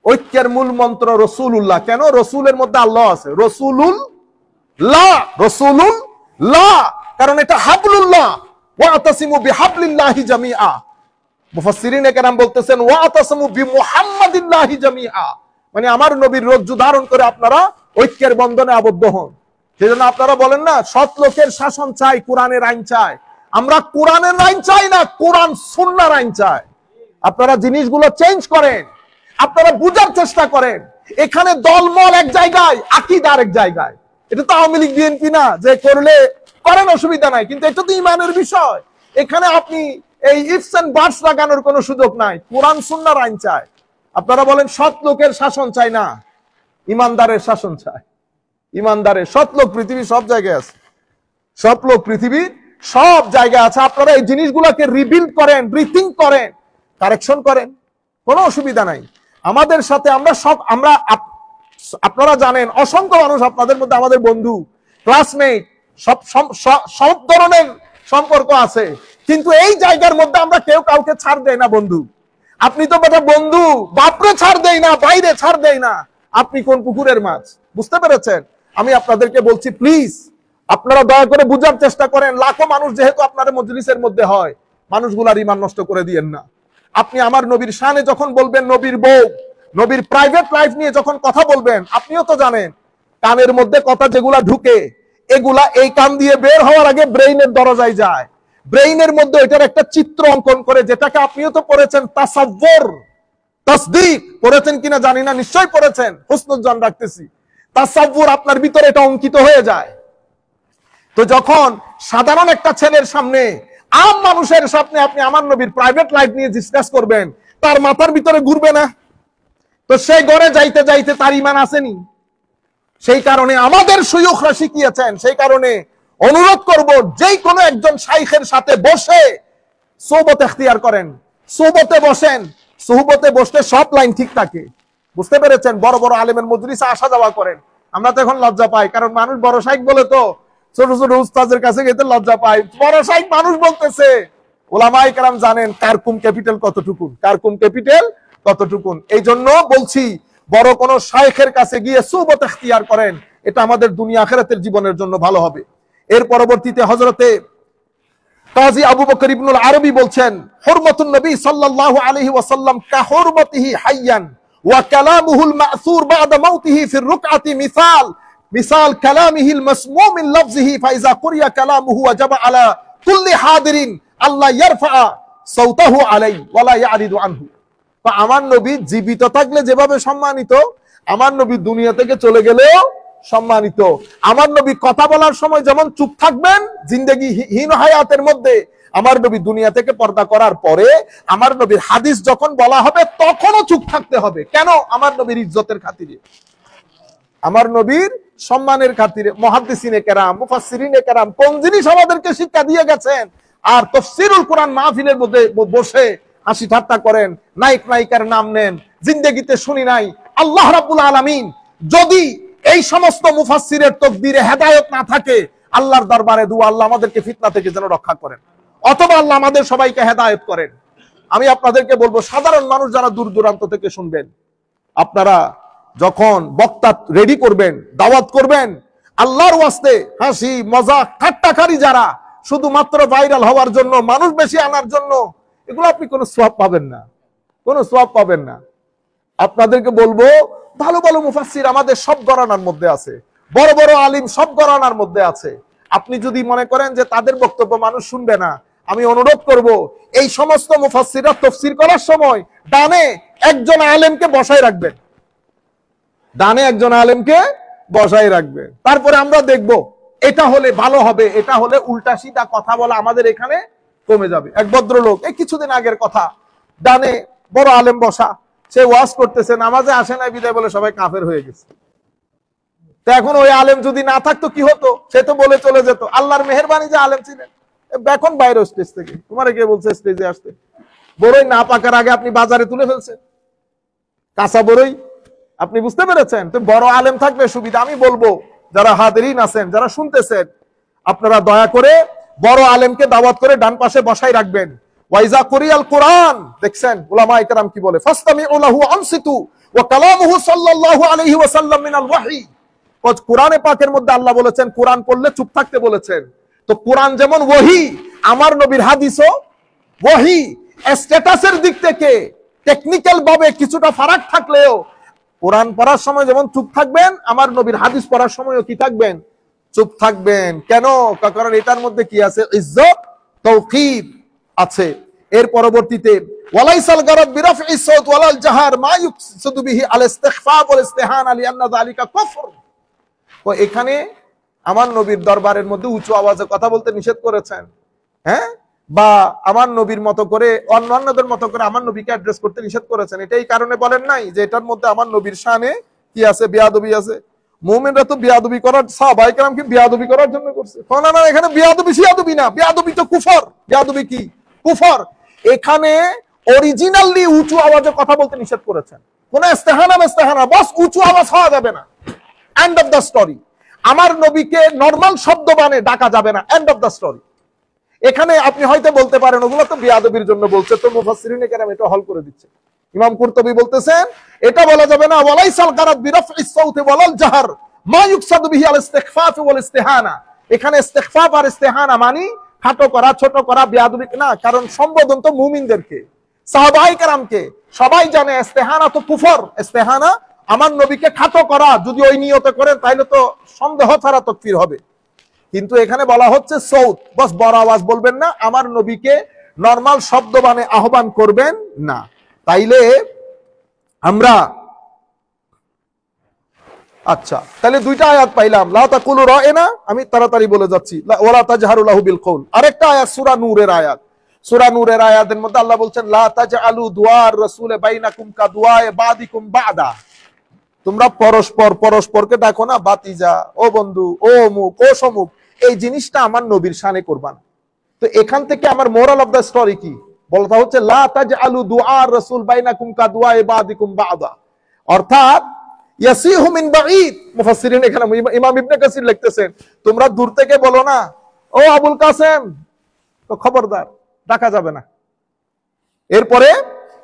ঐক্যের মূল মন্ত্র রসুলুল্লাহ। কেন? রসুলের মধ্যে আল্লাহ আছে। রসুলুল্লাহ, কারণ এটা হাবলুল্লাহ, ওয়াতাসিমু বিহাবলিল্লাহি জামিআ। মুফাসসিরিনে কেরাম বলতেছেন ওয়াতাসমু বিমুহাম্মাদিল্লাহি জামিআ, মানে আমার নবীর রজ্জু ধারণ করে আপনারা ঐক্যের বন্ধনে আবদ্ধ হন। সেজন্য আপনারা বলেন না সৎ লোকের শাসন চাই, কোরআনের আইন চাই। আমরা কোরআনের আইন চাই না, কোরআন সুন্নাহর আইন চাই। আপনারা জিনিসগুলো চেঞ্জ করেন, আপনারা বুঝার চেষ্টা করেন। এখানে দলমল এক জায়গায়, আকীদা আরেক জায়গায়। এটা তো আওয়ামী লীগ বিএনপি না যে করলে করেন, অসুবিধা নাই, কিন্তু এটা তো ঈমানের বিষয়। এখানে আপনি এই ইফস এন্ড বাটস লাগানোর কোনো সুযোগ নাই। কোরআন সুন্নাহর আইন চাই। আপনারা বলেন সৎ লোকের শাসন চাই না, ইমানদারের শাসন চাই। ইমানদারের, সৎ লোক পৃথিবীর সব জায়গায় আছে, সৎ লোক পৃথিবীর সব জায়গায় আছে। আপনারা এই জিনিসগুলোকে রিবিল্ড করেন, রিথিঙ্ক করেন, কারেকশন করেন, কোনো অসুবিধা নাই। আমাদের সাথে আমরা আপনারা জানেন অসংখ্য মানুষ আপনাদের মধ্যে আমাদের বন্ধু, ক্লাসমেট, সব ধরনের সম্পর্ক আছে, কিন্তু এই জায়গার মধ্যে আমরা কেউ কাউকে ছাড় দেয় না। বন্ধু আপনি তো বেটা বন্ধু, বাপরে ছাড় দেয় না, বাইরে ছাড় দেয় না, আপনি কোন পুকুরের মাছ? বুঝতে পেরেছেন? আমি আপনাদেরকে বলছি প্লিজ আপনারা দয়া করে বুঝার চেষ্টা করেন। লাখো মানুষ যেহেতু আপনার মজলিসের মধ্যে হয়, মানুষগুলার ঈমান নষ্ট করে দিয়েন না। আপনি আমার নবীর শানে যখন বলবেন, নবীর বউ, নবীর প্রাইভেট লাইফ নিয়ে যখন কথা বলবেন, আপনিও তো জানেন কানের মধ্যে কথা যেগুলা ঢুকে, এগুলা এই কান দিয়ে বের হওয়ার আগে ব্রেইনের দরজায় যায়। ব্রেইনের মধ্যে এটার একটা চিত্র অঙ্কন করে, যেটাকে আপনিও তো পড়েছেন, তাসাব্বুর, তাসদিক পড়েছেন কিনা জানি না, নিশ্চয়ই পড়েছেন, হুসনুজ্জান রাখতেছি। তাসাব্বুর আপনার ভিতরে এটা অঙ্কিত হয়ে যায়। তো যখন সাধারণ একটা ছেলের সামনে, আম মানুষের সামনে আপনি আমার নবীর প্রাইভেট লাইফ নিয়ে ডিসকাস করবেন, তার মাথার ভিতরে ঘুরবে না? তো সেই ঘরে যাইতে যাইতে তার ঈমান আসেনি। সেই কারণে আমাদের শায়খরা শিখিয়েছেন, সেই কারণে অনুরোধ করব, যেই কোনো একজন শাইখের সাথে বসে সোহবত এখতিয়ার করেন, সোহবতে বসেন। সোহবতে বসলে সব লাইন ঠিক থাকে। বুঝতে পেরেছেন? বড় বড় আলেমের মজলিসে আসা যাওয়া করেন। আমরা তো এখন লজ্জা পাই, কারণ মানুষ বড় শাইখ বলে তো ছোট ছোট উস্তাদের কাছে যেতে লজ্জা পাই। বড় শাইখ মানুষ বলতেছে, ওলামায়ে কেরাম জানেন কারকুম ক্যাপিটাল কতটুকুন, কারকুম ক্যাপিটাল কতটুকুন। এই জন্য বলছি, বড় কোন শাইখের কাছে গিয়ে সুহবত ইখতিয়ার করেন, এটা আমাদের দুনিয়া আখিরাতের জীবনের জন্য ভালো হবে। এর পরবর্তীতে হযরতে কাজী আবু বকর ইবনুল আরবী বলছেন, হুরমাতুন নবী সাল্লাল্লাহু আলাইহি ওয়াসাল্লাম কা হুরমাতিহি হাইয়ান ওয়া কালামুহুল মা'সুর বা'দা মাউতিহি ফির রুকআতি মিসাল কালামিহিল মাসমুম মিন লাফজিহি ফাইজা কুরিয়া কালামুহু ওয়াজাবা আলা কুল্লি হাদিরিন আল্লাহ ইয়ারফা সাওতাহু আলাইহি ওয়া লা ইয়ারিদু আনহু। তো আমার নবী জীবিত থাকলে যেভাবে সম্মানিত, আমার নবী দুনিয়া থেকে চলে গেলেও সম্মানিত। আমার নবী কথা বলার সময় যেমন চুপ থাকবেন জিন্দেগি হীন হায়াতের মধ্যে, আমার নবী দুনিয়া থেকে পর্দা করার পরে আমার নবীর হাদিস যখন বলা হবে তখনও চুপ থাকতে হবে। কেন? আমার নবীর ইজ্জতের খাতিরে, আমার নবীর সম্মানের খাতিরে। মুহাদ্দিসিনে কেরাম, মুফাসসিরিনে কেরাম কোন জিনিস আমাদেরকে শিক্ষা দিয়ে গেছেন। আর তাফসীরুল কোরআন মাহফিলের মধ্যে বসে হাসি ঠাট্টা করেন, নায়ক নায়িকার নাম নেন, জিন্দেগিতে শুনি নাই। আল্লাহ রাব্বুল আলামিন যদি এই সমস্ত মুফাসসিরের তাকদীরে হেদায়েত না থাকে, আল্লাহর দরবারে দুআ, আল্লাহ আমাদেরকে ফিতনা থেকে যেন রক্ষা করেন, অথবা আল্লাহ আমাদের সবাইকে হেদায়েত করেন। আমি আপনাদেরকে বলবো, সাধারণ মানুষ যারা দূর দূরান্ত থেকে শুনবেন, আপনারা যখন বক্তা রেডি করবেন, দাওয়াত করবেন, আল্লাহর ওয়াস্তে হাসি মজাক ঠাট্টাকারী যারা শুধুমাত্র ভাইরাল হওয়ার জন্য, মানুষ বেশি আনার জন্য, এগুলো আপনি কোনো সওয়াব পাবেন না, কোনো সওয়াব পাবেন না। আপনাদেরকে বলবো, ভালো ভালো মুফাসসির আমাদের সব ঘরানার মধ্যে আছে, বড় বড় আলিম সব ঘরানার মধ্যে আছে। আপনি যদি মনে করেন যে তাদের বক্তব্য মানুষ শুনবে না, আমি অনুরোধ করব, এই সমস্ত মুফাসসিররা তাফসীর করার সময় ডানে একজন আলেমকে বসায় রাখবেন, ডানে একজন আলেমকে বসায় রাখবেন। তারপরে আমরা দেখব এটা হলে ভালো হবে, এটা হলে উল্টা সিধা কথা বলা আমাদের এখানে কমে যাবে। এক ভদ্রলোক, এই কিছুদিন আগের কথা, ডানে বড় আলেম বসা, সে ওয়াজ করতেছে, নামাজে আসে না বিদায় বলে সবাই কাফের হয়ে গেছে। তো এখন ওই আলেম যদি না থাকতো কি হতো? সে তো বলে চলে যেত। আল্লাহর মেহেরবানি যে আলেম ছিলেন, এখন বাইরে স্টেজ থেকে, তোমারে কে বলছে স্টেজে আসতে? বড়ই না পাকার আগে আপনি বাজারে তুলে ফেলছেন, কাঁচা বড়ই। আপনি বুঝতে পেরেছেন? তো বড় আলেম থাকবে সুবিধা। আমি বলবো, যারা হাদিরিন আছেন, যারা শুনতেছেন, আপনারা দয়া করে বড় আলেমকে দাওয়াত করে ডান পাশে বসাই রাখবেন। ওয়াইজা কুরিয়াল কোরআন, দেখছেন উলামায়ে কেরাম কি বলে, ফাসতামিউ লাহু আনসিতু ওয়া কালামুহু সাল্লাল্লাহু আলাইহি ওয়াসাল্লাম মিনাল ওয়াহী। কোরআনে পাকের মধ্যে আল্লাহ বলেছেন কোরআন পড়লে চুপ থাকতে বলেছেন। তো কোরআন যেমন ওহী, আমার নবীর হাদিসও ওহী। স্ট্যাটাসের দিক থেকে টেকনিক্যাল ভাবে কিছুটা ফারাক থাকলেও কোরআন পড়ার সময় যেমন চুপ থাকবেন, আমার নবীর হাদিস পড়ার সময়ও কি থাকবেন? চুপ থাকবেন। কেন? কারণ এটার মধ্যে কি আছে? ইজ্জত, তাওকীর আছে। এর পরবর্তীতে ওয়ালাইসাল গারাদ বিরাফই সাউত ওয়ালাল জাহার মা ইউকসিদু বিহি আল ইস্তিগফার ওয়াল ইস্তিহানা লিআন্না যালিকা কুফর। তো এখানে আমার নবীর দরবারের মধ্যে উঁচু আওয়াজে কথা বলতে নিষেধ করেছেন, হ্যাঁ, বা আমার নবীর মতো করে অন্যান্যদের মতো করে আমার নবীকে অ্যাড্রেস করতে নিষেধ করেছেন। এটাই কারণে বলেন নাই যে এটার মধ্যে আমার নবীর শানে কি আছে? বেয়াদবি আছে। মুমিনরা তো বেয়াদবি করার, সাহাবায়ে কেরাম কি বেয়াদবি করার জন্য করছে? না না, এখানে বেয়াদবি সিয়াদবি না, বেয়াদবি তো কুফর। বেয়াদবি কি? কুফর। এখানে অরিজিনালি উঁচু আওয়াজে কথা বলতে নিষেধ করেছেন। কোন ইস্তেহানা বস উঁচু আওয়াজ হওয়া যাবে না, এন্ড অফ দ্য স্টোরি। আমার নবীকে নরমাল শব্দ বানে ডাকা যাবে না, এন্ড অফ দ্য স্টোরি। এখানে আপনি হয়তো বলতে পারেন ওগুলো তো বেয়াদবির জন্য বলছে, তো মুফাসসিরিনে কেরাম এটা হল করে দিচ্ছে। ইমাম কুরতুবী বলতেছেন এটা বলা যাবে না, ওয়ালাইসাল গারাদ বিরাফইস সাউতি ওয়ালাল জাহর মা ইউকসাদু বিহি আল ইস্তিগফাফ ওয়াল ইস্তিহানা। এখানে ইস্তিগফাফ আর ইস্তিহানা মানে খাটো করা, ছোট করা, বেয়াদবি না। কারণ সম্বোধন তো মুমিনদেরকে, সাহাবায়ে কেরামকে। সবাই জানে ইস্তিহানা তো কুফর। ইস্তিহানা আমার নবীকে খাটো করা, যদি ওই নিয়তে করেন তাহলে তো সন্দেহ ছাড়া তাকফীর হবে। কিন্তু এখানে বলা হচ্ছে সৌত, বস বড় আওয়াজ বলবেন না, আমার নবীকে নরমাল শব্দ বানে আহ্বান করবেন না। তাইলে আমরা আচ্ছা, তাহলে দুইটা আয়াত পাইলাম। লা তাকুলু রায়না, আমি তাড়াতাড়ি বলে যাচ্ছি, ওয়ালা তাজহারু লাহু বিল কওল। আরেকটা আয়াত সূরা নূরের আয়াত। সূরা নূরের আয়াতের মধ্যে আল্লাহ বলছেন লা তাজআলু দুআর রাসূল বাইনাকুম কা দুআয়ে বাদিকুম বাদা। তোমরা পরস্পরকে ডাকো না বাতিজা, ও বন্ধু, ও অমুক, ও সমুক। এই জিনিসটা আমার নবীর শানে করবা না। তো এখান থেকে আমার মোরাল অফ দ্য স্টোরি কি? বলতা হচ্ছে লা তাজআলু দুআর রাসূল বাইনাকুম কা দুআয়ে বাদিকুম বাদা। অর্থাৎ ইয়াসিহু মিন বাঈদ। মুফাসসিরিন এখানে ইমাম ইবনে কাসির লিখতেছেন তোমরা দূর থেকে বলো না ও আবুল কাসেম, তো খবরদার ডাকা যাবে না। এরপরে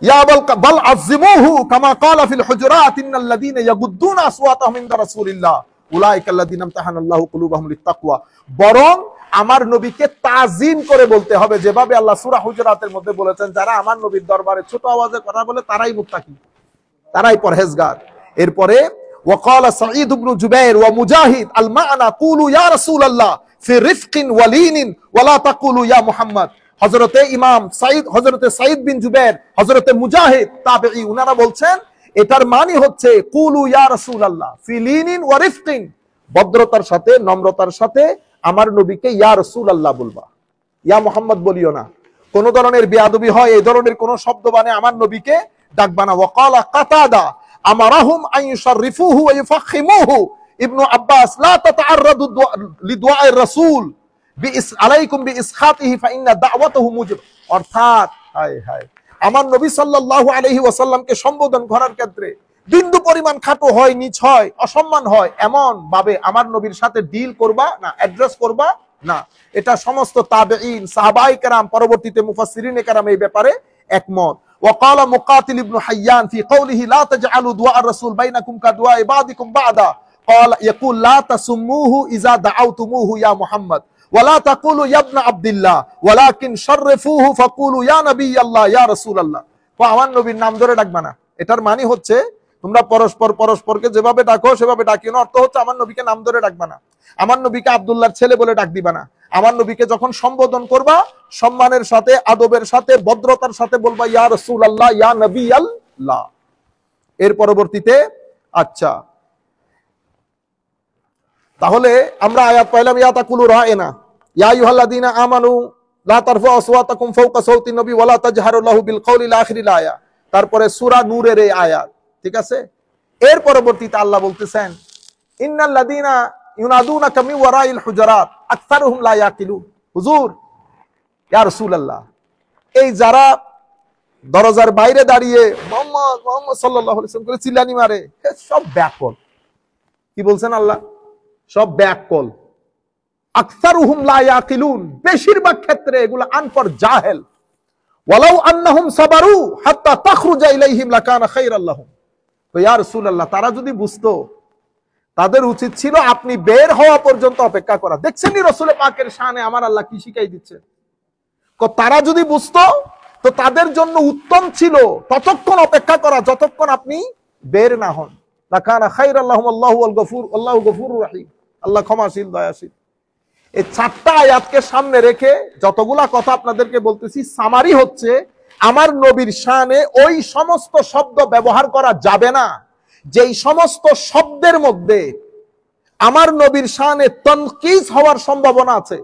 ইয়া বাল আযিমুহু কামা ক্বালা ফিল হুজুরাত ইন্নাল্লাযীনা ইয়াগুদ্দুনা আসওয়াতাহুম ইনদা রাসূলিল্লাহ উলাইকা আল্লাযীনা ইমতাহানাল্লাহু কুলুবাহুম লিত্তাকওয়া। বরং আমার নবীকে তাজিম করে বলতে হবে, যেভাবে আল্লাহ সূরা হুজুরাতের মধ্যে বলেছেন যারা আমার নবীর দরবারে ছোট আওয়াজে কথা বলে তারাই মুত্তাকি, তারাই পরহেজগার। এরপরে ওয়াকালা সাঈদ ইবনে জুবাইর ওয়া মুজাহিদ আল মা'না কুলু ইয়া রাসূলুল্লাহ ফি রিফকিন ওয়া লিনিন ওয়া লা তাকুলু ইয়া মুহাম্মদ। হযরতে ইমাম সাঈদ, হযরতে সাঈদ বিন জুবাইর, হযরতে মুজাহিদ তাবেঈ, উনারা বলছেন এটার মানে হচ্ছে কুলু ইয়া রাসূলুল্লাহ ফি লিনিন ওয়া রিফকিন, ভদ্রতার সাথে, নম্রতার সাথে আমার নবীকে ইয়া রাসূলুল্লাহ বলবা, ইয়া মুহাম্মদ বলিও না। কোন ধরনের বেয়াদবি হয় এই ধরনের কোন শব্দ বানে আমার নবীকে ডাকবা না। ওয়াকালা কাতাদা আমারাহুম আন ইউশাররিফুহু ওয়া ইউফখিমুহু। ইবনে আব্বাস লা তাতাআররাদু লিদুআইর রাসূল আলাইকুম বিইসখাতিহি ফাইন্না দাওয়াতাহু মুজিব। অর্থাৎ হায় হায়, আমার নবী সাল্লাল্লাহু আলাইহি ওয়াসাল্লামকে সম্বোধন করার ক্ষেত্রে বিন্দু পরিমাণ খাটো হয়, নিচ হয়, অসম্মান হয়, এমন ভাবে আমার নবীর সাথে ডিল করবা না, অ্যাড্রেস করবা না। এটা সমস্ত তাবেঈন, সাহাবায়ে কেরাম, পরবর্তীতে মুফাসসিরিনে কেরাম এই ব্যাপারে একমত। وقال مقاتل ابن حيان في قوله لا تجعلوا دعاء الرسول بينكم كدعاء بعضكم بعضا قال يقول لا تسموه اذا دعوتموه يا محمد ولا تقولوا يا ابن عبد الله ولكن شرفوه فقولوا يا نبي الله يا رسول الله। তো আমার নবীর নাম ধরে ডাকবা না। এটার মানে হচ্ছে তোমরা পরস্পরকে যেভাবে ডাকো সেভাবে ডাকিও না। অর্থ হচ্ছে আমার নবীকে নাম ধরে ডাকবা না, আমার নবীকে আব্দুল্লাহর ছেলে বলে ডাক দিবা না। আমার নবীকে যখন সম্বোধন করবা সম্মানের সাথে, আদবের সাথে, ভদ্রতার সাথে বলবা ইয়া রাসূলুল্লাহ, ইয়া নবী আল্লাহ। এর পরবর্তীতে আচ্ছা, তাহলে আমরা আয়াত পাইলাম ইয়া তাকুলু রায়না ইয়া আইয়ুহাল্লাযীনা আমানু লা তারফাউ আসওয়াতাকুম ফাওকা সাওতিন নবী ওয়া লা তাজহারু লাহু বিল কওলি ইলা আখিরিল আয়াত। তারপরে সূরা নূরের এই আয়াত, ঠিক আছে। এর পরবর্তীতে আল্লাহ বলতেছেন ইন্নাল্লাযীনা ইউনাদুনাকা মিন ওয়ারাইল হুজুরাত আকসারুহুম লা ইয়াকিলুন। হুজুর, ইয়া রাসূলুল্লাহ, এই যারা দরজার বাইরে দাঁড়িয়ে মুহাম্মদ মুহাম্মদ সাল্লাল্লাহু আলাইহি ওয়াসাল্লাম করে চিল্লানি মারে, সব ব্যাকল। কি বলছেন আল্লাহ? সব ব্যাকল। আকসারুহুম লা ইয়াকিলুন, বেশিরভাগ ক্ষেত্রে এগুলো আনপড়, জাহেল। ওয়ালাউ আন্নাহুম সাবারু হাত্তা তাখরুজা ইলাইহিম লাকানা খায়রাল লাহুম। তো ইয়া রাসূলুল্লাহ, তারা যদি বুঝতো, তাদের উচিত ছিল আপনি বের হওয়া পর্যন্ত অপেক্ষা করা। দেখছেন নি রাসূল পাকের শানে আমার আল্লাহ কি শিখাই দিচ্ছে। তারা যদি বুঝতো তো তাদের জন্য উত্তম ছিল ততক্ষণ অপেক্ষা করা যতক্ষণ আপনি বের না হন। লাকানা খায়রাল লাহুম আল্লাহু আল গফুর, আল্লাহু গফুরুর রহিম, আল্লাহ ক্ষমাশীল দয়াশীল। এই 4টা আয়াতকে সামনে রেখে যতগুলা কথা আপনাদেরকে বলতেছি, সামারি হচ্ছে আমার নবীর শানে ওই সমস্ত শব্দ ব্যবহার করা যাবে না যেই সমস্ত শব্দের মধ্যে আমার নবীর শানে তানকিস হওয়ার সম্ভাবনা আছে।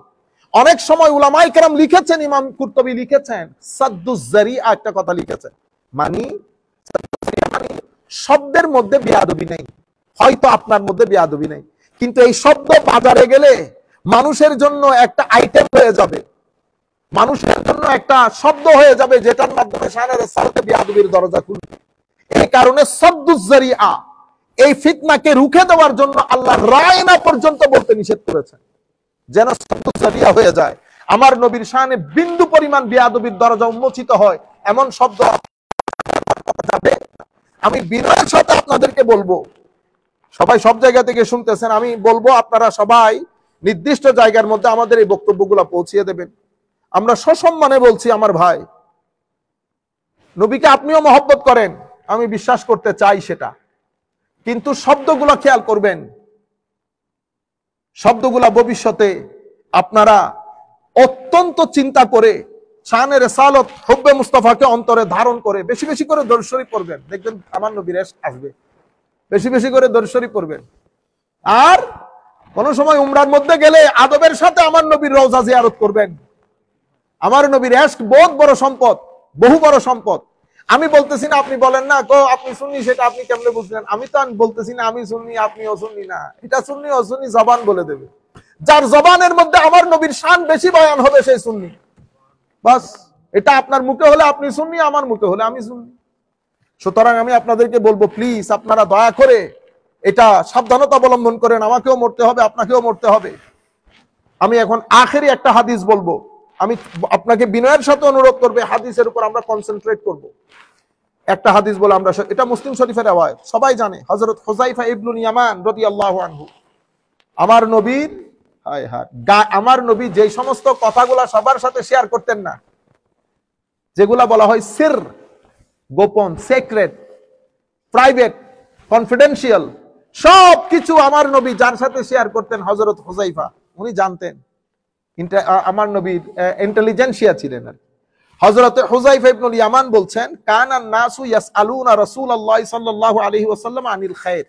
অনেক সময় উলামায়ে কেরাম লিখেছেন, ইমাম কুরতুবী লিখেছেন সাদ্দুজ যারিআ একটা কথা লিখেছেন, মানে শব্দের মধ্যে বেয়াদবি নেই, হয়তো আপনার মধ্যে বেয়াদবি নেই, কিন্তু এই শব্দ বাজারে গেলে মানুষের জন্য একটা আইটেম হয়ে যাবে, মানুষের জন্য একটা শব্দ হয়ে যাবে যেটার মাধ্যমে শানে রিসালাতে বেয়াদবির দরজা খুলবে। এই কারণে সাদ্দুজ যারিআ, এই ফিতনাকে রুখে দেওয়ার জন্য আল্লাহ রায়না পর্যন্ত বলতে নিষেধ করেছেন, যেন সাদ্দুজ যারিআ হয়ে যায়, আমার নবীর শানে বিন্দু পরিমাণ বেয়াদবির দরজা উন্মোচিত হয় এমন শব্দ যাবে। আমি বিনয়ের সাথে আপনাদেরকে বলবো, সবাই সব জায়গা থেকে শুনতেছেন, আমি বলবো আপনারা সবাই নির্দিষ্ট জায়গার মধ্যে আমাদের এই বক্তব্যগুলো পৌঁছিয়ে দেবেন। আমরা সসম্মানে বলছি, আমার ভাই, নবীকে আপনিও মহব্বত করেন, আমি বিশ্বাস করতে চাই সেটা, কিন্তু শব্দগুলো খেয়াল করবেন, শব্দগুলা ভবিষ্যতে আপনারা অত্যন্ত চিন্তা করে শানে রিসালাত হুব্বে মুস্তাফাকে অন্তরে ধারণ করে বেশি বেশি করে দরুদ শরীফ পড়বেন, দেখবেন আমার নবীর ইশক আসবে। বেশি বেশি করে দরুদ শরীফ পড়বেন। আর কোন সময় উমরার মধ্যে গেলে আদবের সাথে আমার নবীর রওজা জিয়ারত করবেন। আমার নবীর ইশক বহুত বড় সম্পদ, বহু বড় সম্পদ। আমি বলতেছি না আপনি বলেন না তো আপনি সুন্নি, সেটা আপনি কেমনে বুঝলেন? আমি তো বলতেছি না আমি সুন্নি আপনি অসুন্নি, না, এটা সুন্নি অসুন্নি জবান বলে দেবে। যার জবানের মধ্যে আমার নবীর শান বেশি বয়ান হবে সেই সুন্নি, বাস। এটা আপনার মুখে হলে আপনি সুন্নি, আমার মুখে হলে আমি সুন্নি। সুতরাং আমি আপনাদেরকে বলবো, প্লিজ আপনারা দয়া করে এটা সাবধানতা অবলম্বন করেন, আমাকেও মরতে হবে, আপনাকেও মরতে হবে। আমি এখন আখেরি একটা হাদিস বলবো, আমি আপনাকে বিনয়ের সাথে অনুরোধ করবে হাদিসের উপর আমরা কনসেন্ট্রেট করব। একটা হাদিস বলে আমরা, এটা মুসলিম শরীফের রওয়ায়াত, সবাই জানে, হযরত হুযায়ফা ইবনুল ইয়ামান রাদিয়াল্লাহু আনহু, আমার নবীর আমার নবী যেই সমস্ত কথাগুলা সবার সাথে শেয়ার করতেন না, যেগুলা বলা হয় সির, গোপন, সিক্রেট, প্রাইভেট, কনফিডেন্সিয়াল, সব কিছু আমার নবী যার সাথে শেয়ার করতেন হযরত হুযায়ফা, উনি জানতেন। আমার নবীর ইন্টেলিজেন্সিয়া ছিলেন। হযরত হুযায়ফা ইবনুল ইয়ামান বলছেন, কানান নাসু ইয়াসআলুনা রাসূলুল্লাহ সাল্লাল্লাহু আলাইহি ওয়াসাল্লাম আনিল খায়র,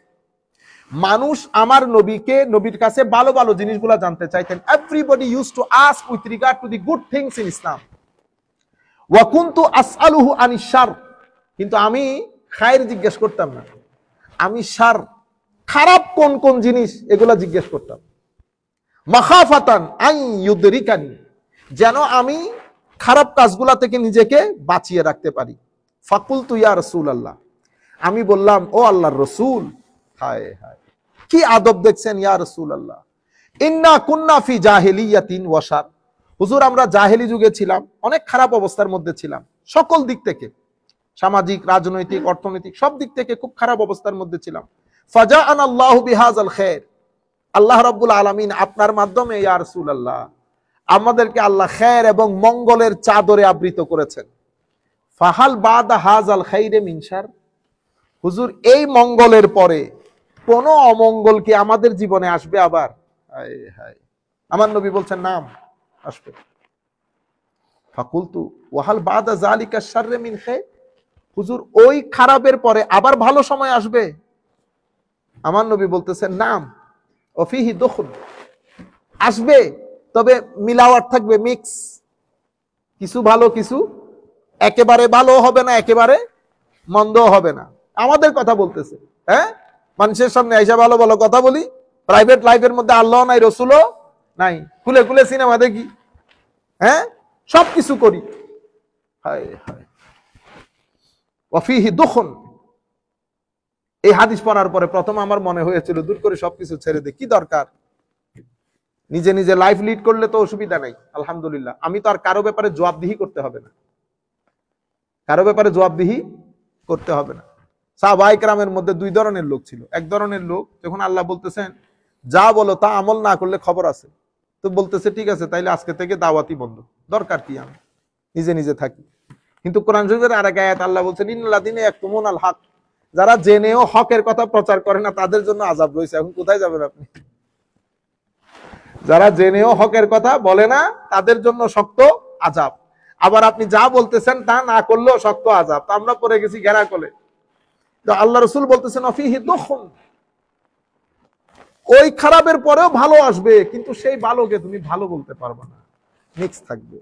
মানুষ আমার নবীকে, নবীর কাছে ভালো ভালো জিনিসগুলো জানতে চাইতেন। Everybody used to ask with regard to the good things in Islam, ওয়া কুনতু আসআলুহু আনিশ শার, কিন্তু আমি খায়র জিজ্ঞেস করতাম না, আমি শার, খারাপ কোন কোন জিনিস এগুলা জিজ্ঞেস করতাম। মাখাফাতান আন ইউদরিকানি, যেন আমি খারাপ কাজগুলা থেকে নিজেকে বাঁচিয়ে রাখতে পারি। ফাকুলতু ইয়া রাসূলুল্লাহ, আমি বললাম ও আল্লাহর রাসূল, হায় হায় কি আদব দেখছেন, ইয়া রাসূলুল্লাহ, ইন্না কুন্না ফি জাহিলিয়াতিন ওয়া শার, হুজুর আমরা জাহেলি যুগে ছিলাম, অনেক খারাপ অবস্থার মধ্যে ছিলাম, সকল দিক থেকে, সামাজিক, রাজনৈতিক, অর্থনৈতিক সব দিক থেকে খুব খারাপ অবস্থার মধ্যে ছিলাম। ফাজাআনা আল্লাহু বিহাযাল খায়র, আল্লাহ রাব্বুল আলামিন আপনার মাধ্যমে ইয়া রাসূলুল্লাহ আমাদেরকে আল্লাহ খায়র এবং মঙ্গলের চাদরে আবৃত করেছেন। ফাহাল বাদা হাযাল খায়রে মিন শার, হুজুর এই মঙ্গলের পরে কোন অমঙ্গল কি আমাদের জীবনে আসবে আবার? হায় হায়, আমার নবী বলছেন নাম আসবে। ফাকুলতু ওয়াহাল বাদা যালিকা শাররে মিন খায়র, হুজুর ওই খারাপের পরে আবার ভালো সময় আসবে? আমার নবী বলতেছেন নাম, ওফিহি দুখুল, আসবে, তবে মিলাওয়াট থাকবে, মিক্স, কিছু ভালো কিছু, একেবারে ভালো হবে না, একেবারে মন্দ হবে না। আমাদের কথা বলতেছে, হ্যাঁ, মানুষের সামনে আইসা ভালো ভালো কথা বলি, প্রাইভেট লাইফের মধ্যে আল্লাহ নাই, রসুলও নাই, খুলে খুলে সিনেমা দেখি, হ্যাঁ, সবকিছু করি, হায় হায়, ওয়াফিহি দুখুন। এই হাদিস পড়ার পরে প্রথম আমার মনে হয়েছিল দূর করে সবকিছু ছেড়ে দে, কি দরকার, নিজে নিজে লাইফ লিড করলে তো অসুবিধা নাই, আলহামদুলিল্লাহ, আমি তো আর কারো ব্যাপারে জবাবদিহি করতে হবে না, কারো ব্যাপারে জবাবদিহি করতে হবে না। সাহাবায়ে কেরামের মধ্যে দুই ধরনের লোক ছিল। এক ধরনের লোক যখন আল্লাহ বলতেছেন যা বলো তা আমল না করলে খবর আছে, তো বলতেছে ঠিক আছে তাইলে আজকে থেকে দাওয়াতি বন্ধ, দরকার কি, আমি নিজে নিজে থাকি। কিন্তু কোরআন শরীফের আরেক আয়াত আল্লাহ বলছেন ইন্নাল্লাযীনা ইয়াকতুমুনাল হক, যারা জেনেও হকের কথা প্রচার করে না তাদের জন্য আযাব রয়েছে। এখন কোথায় যাবেন আপনি? যারা জেনেও হকের কথা বলে না তাদের জন্য শক্ত আযাব, আবার আপনি যা বলতেছেন তা না করলেও শক্ত আযাব। তো আমরা পড়ে গেছি ঘেরা কোলে। তো আল্লাহ রাসূল বলতেছেন অফিহি দুখুন, ওই খারাপের পরেও ভালো আসবে, কিন্তু সেই ভালোকে তুমি ভালো বলতে পারবে না, মিক্স থাকবে,